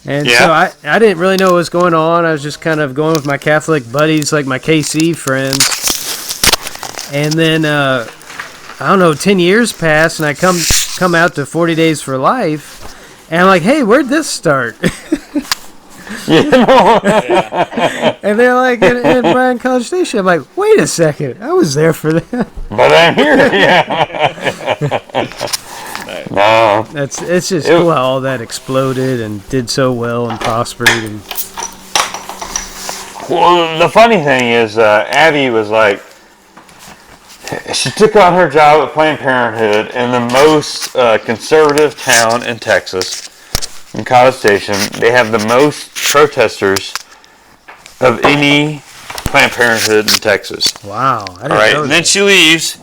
And so I didn't really know what was going on. I was just kind of going with my Catholic buddies, like my KC friends. And then, I don't know, 10 years passed, and I come out to 40 Days for Life, and I'm like, hey, where'd this start? And they're like, in Bryan College Station. I'm like, wait a second, I was there for that. But I'm here, yeah. No. It's just cool how all that exploded and did so well and prospered. And Well, the funny thing is, Abby was like, she took on her job at Planned Parenthood in the most conservative town in Texas, in College Station. They have the most protesters of any Planned Parenthood in Texas. wow. I didn't All right, know and then that. she leaves.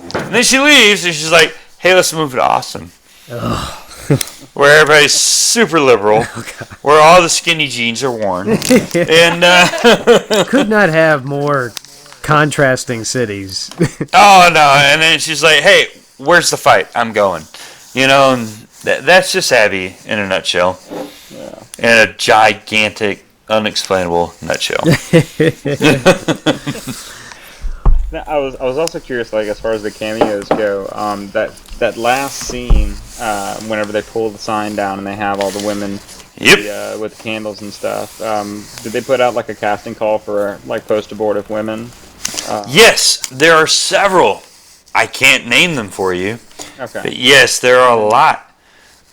And she's like, hey, let's move to Astin. Where everybody's super liberal, where all the skinny jeans are worn. And, Could not have more contrasting cities. oh no, and then she's like, hey, where's the fight? I'm going. You know, and that's just Abby in a nutshell. Yeah. And a gigantic unexplainable nutshell. Now, I was also curious, like as far as the cameos go, that last scene, whenever they pull the sign down and they have all the women, with the candles and stuff. Did they put out like a casting call for like post-abortive women? Yes, there are several. I can't name them for you. Okay. But yes, there are a lot.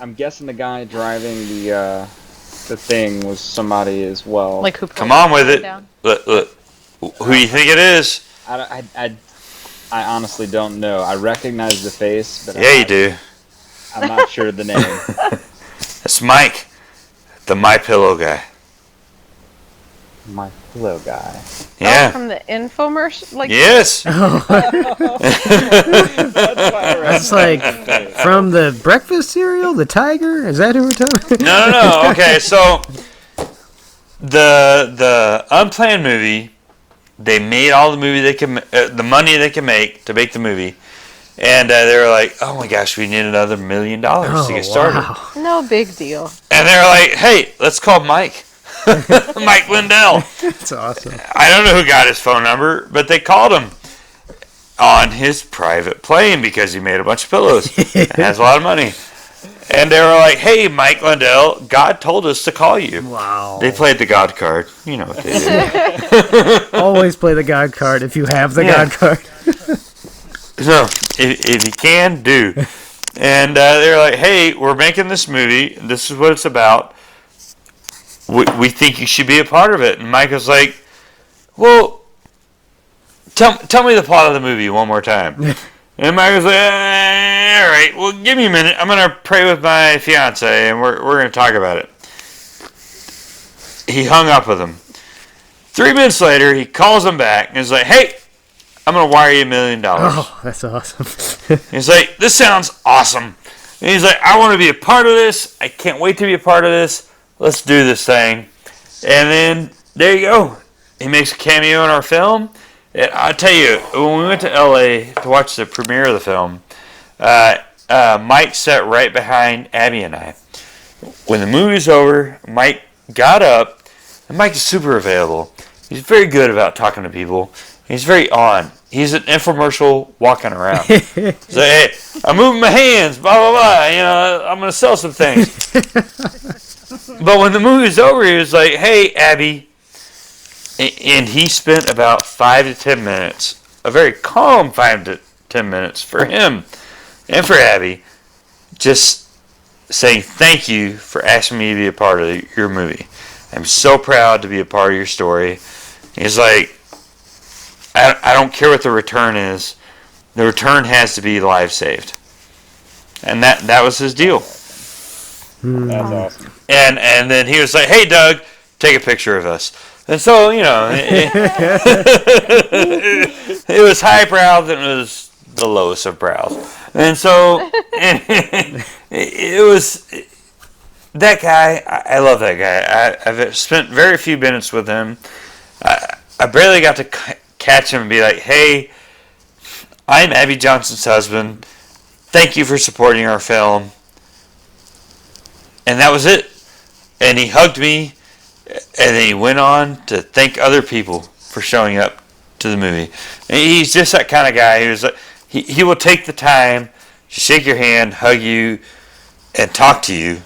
I'm guessing the guy driving the thing was somebody as well. Like who? Come on with it. Look, who do you think it is? I honestly don't know. I recognize the face, but yeah, you do. I'm not sure the name. It's Mike, the MyPillow guy. MyPillow guy. Yeah. Oh, from the infomercial? Like, yes. That's like from the breakfast cereal, the tiger. Is that who we're talking? No. Okay, so the Unplanned movie, they made all the money they can make to make the movie, and they were like, "Oh my gosh, we need another $1 million to get started." Wow. no big deal. And they're like, "Hey, let's call Mike, Mike Lindell." That's awesome. I don't know who got his phone number, but they called him on his private plane because he made a bunch of pillows and has a lot of money. And they were like, "Hey, Mike Lindell, God told us to call you." Wow. They played the God card. You know what they do. Always play the God card if you have the God card. So, if you can, do. And they're like, "Hey, we're making this movie. This is what it's about. We think you should be a part of it." And Mike was like, "Well, tell me the plot of the movie one more time." And Mike was like, "All right, well, give me a minute. I'm going to pray with my fiance, and we're going to talk about it." He hung up with him. 3 minutes later, he calls him back and is like, "Hey, I'm going to wire you $1 million." Oh, that's awesome. He's like, "This sounds awesome." And he's like, "I want to be a part of this. I can't wait to be a part of this. Let's do this thing." And then, there you go. He makes a cameo in our film. And I'll tell you, when we went to LA to watch the premiere of the film, Mike sat right behind Abby and I. When the movie's over, Mike got up, and Mike is super available. He's very good about talking to people. He's very on. He's an infomercial walking around. He's like, "Hey, I'm moving my hands, blah, blah, blah. You know, I'm going to sell some things." But when the movie's over, he was like, "Hey, Abby." And he spent about 5 to 10 minutes, a very calm 5 to 10 minutes for him and for Abby, just saying thank you for asking me to be a part of your movie. I'm so proud to be a part of your story. He's like, I don't care what the return is. The return has to be lives saved. And that was his deal. That's awesome. And then he was like, "Hey, Doug, take a picture of us." And so, you know, it was highbrow, then it was the lowest of brows. And so, it was, that guy, I love that guy. I've spent very few minutes with him. I barely got to catch him and be like, "Hey, I'm Abby Johnson's husband. Thank you for supporting our film." And that was it. And he hugged me. And then he went on to thank other people for showing up to the movie. And he's just that kind of guy who's like, he will take the time to shake your hand, hug you, and talk to you.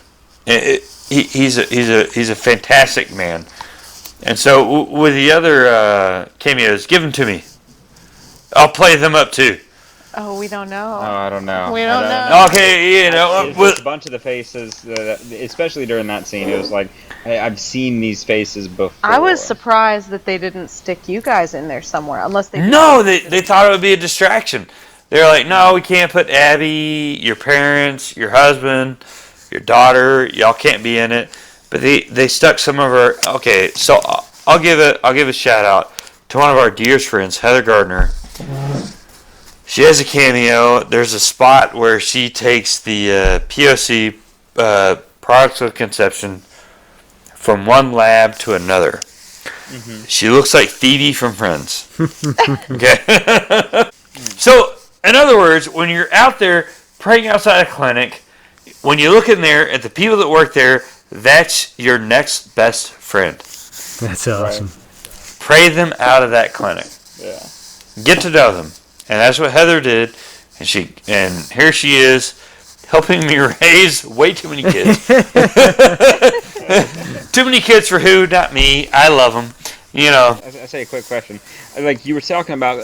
He's a fantastic man. And so with the other cameos, give them to me. I'll play them up too. Oh, we don't know. Oh, I don't know. We don't know. Okay, you know, It's a bunch of the faces, especially during that scene. It was like, hey, I've seen these faces before. I was surprised that they didn't stick you guys in there somewhere, unless they. No, they thought it would be a distraction. They're like, "No, we can't put Abby, your parents, your husband, your daughter. Y'all can't be in it." But they stuck some of our. Okay, so I'll give a shout out to one of our dearest friends, Heather Gardner. She has a cameo. There's a spot where she takes the POC, products of conception, from one lab to another. Mm-hmm. She looks like Phoebe from Friends. Okay. So, in other words, when you're out there praying outside a clinic, when you look in there at the people that work there, that's your next best friend. That's awesome. Right. Pray them out of that clinic. Yeah. Get to know them. And that's what Heather did. And here she is, helping me raise way too many kids. Too many kids for who? Not me. I love them. You know. I say a quick question. Like you were talking about,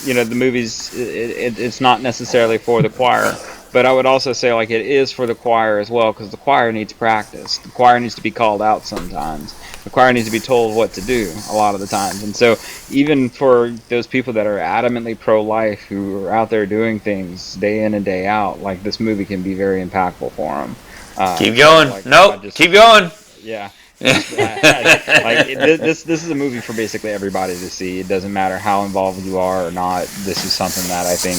the movies. It's not necessarily for the choir, but I would also say like it is for the choir as well, because the choir needs practice. The choir needs to be called out sometimes. The choir needs to be told what to do a lot of the times. And so even for those people that are adamantly pro-life, who are out there doing things day in and day out, like this movie can be very impactful for them. Keep going. Keep going. Yeah. This is a movie for basically everybody to see. It doesn't matter how involved you are or not. This is something that I think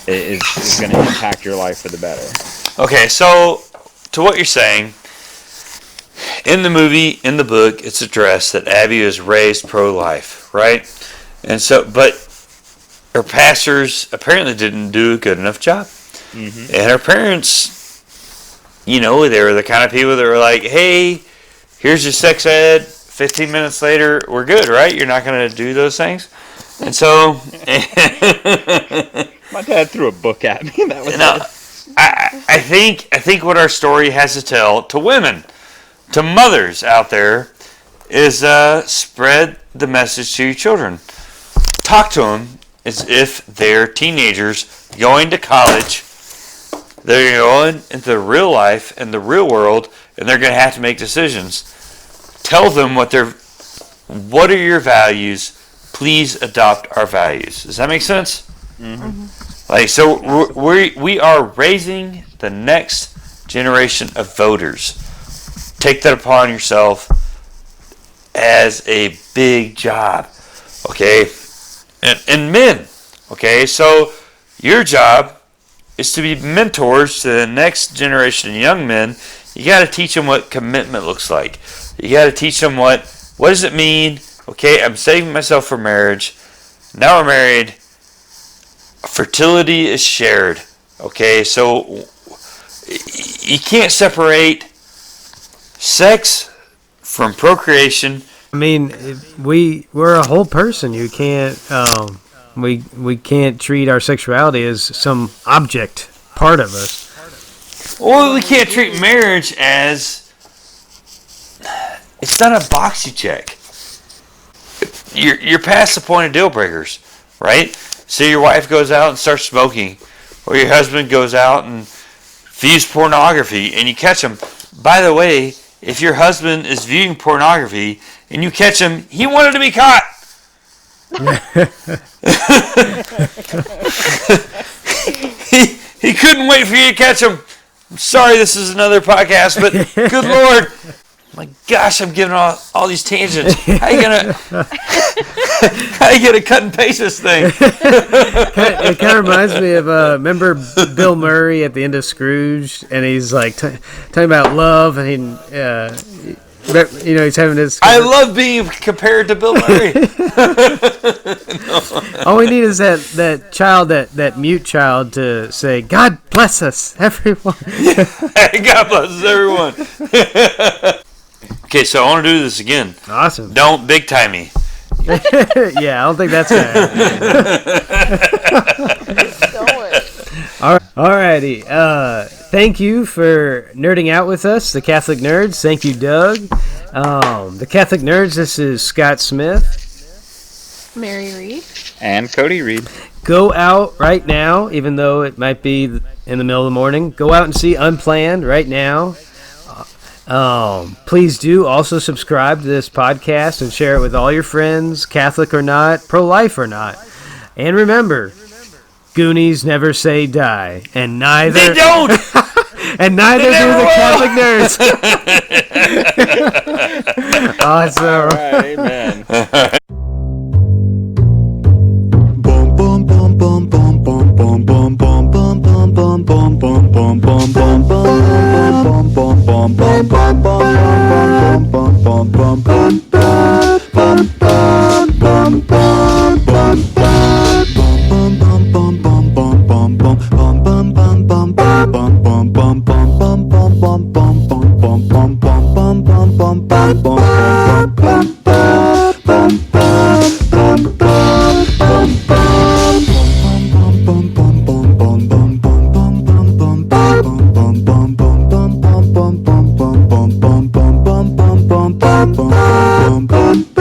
is going to impact your life for the better. Okay, so to what you're saying, in the movie, in the book, it's addressed that Abby was raised pro-life, right? And so, but her pastors apparently didn't do a good enough job. Mm-hmm. And her parents, they were the kind of people that were like, hey, here's your sex ed. 15 minutes later, we're good, right? You're not going to do those things. And so... My dad threw a book at me. That was it. I think what our story has to tell to women, to mothers out there, is spread the message to your children. Talk to them as if they're teenagers going to college. They're going into real life and the real world, and they're going to have to make decisions. Tell them what are your values. Please adopt our values. Does that make sense? Mm-hmm. So we are raising the next generation of voters. Take that upon yourself as a big job, okay? And men, okay? So your job is to be mentors to the next generation of young men. You got to teach them what commitment looks like. You got to teach them what does it mean? Okay, I'm saving myself for marriage. Now we're married. Fertility is shared. Okay, so you can't separate sex from procreation. I mean, we're a whole person. You can't we can't treat our sexuality as some object part of us. Well, we can't treat marriage as it's not a box you check. You're past the point of deal breakers, right? So your wife goes out and starts smoking, or your husband goes out and views pornography, and you catch him. By the way, if your husband is viewing pornography and you catch him, he wanted to be caught. he couldn't wait for you to catch him. I'm sorry, this is another podcast, but good Lord. My gosh, I'm giving all these tangents. How you gonna cut and paste this thing? It kind of reminds me of remember Bill Murray at the end of Scrooge, and he's like talking about love, and he's having this. I love being compared to Bill Murray. All we need is that child, that mute child, to say, "God bless us, everyone." God bless us, everyone. Okay, so I want to do this again. Awesome. Don't big time me. Yeah, I don't think that's going to happen. Alrighty. Thank you for nerding out with us, the Catholic Nerds. Thank you, Doug. The Catholic Nerds, this is Scott Smith. Mary Reed. And Cody Reed. Go out right now, even though it might be in the middle of the morning. Go out and see Unplanned right now. Please do also subscribe to this podcast and share it with all your friends, Catholic or not, pro-life or not. And remember, Goonies never say die, and neither they don't. And neither do the Catholic Nerds. Awesome. All right, amen. bum bum.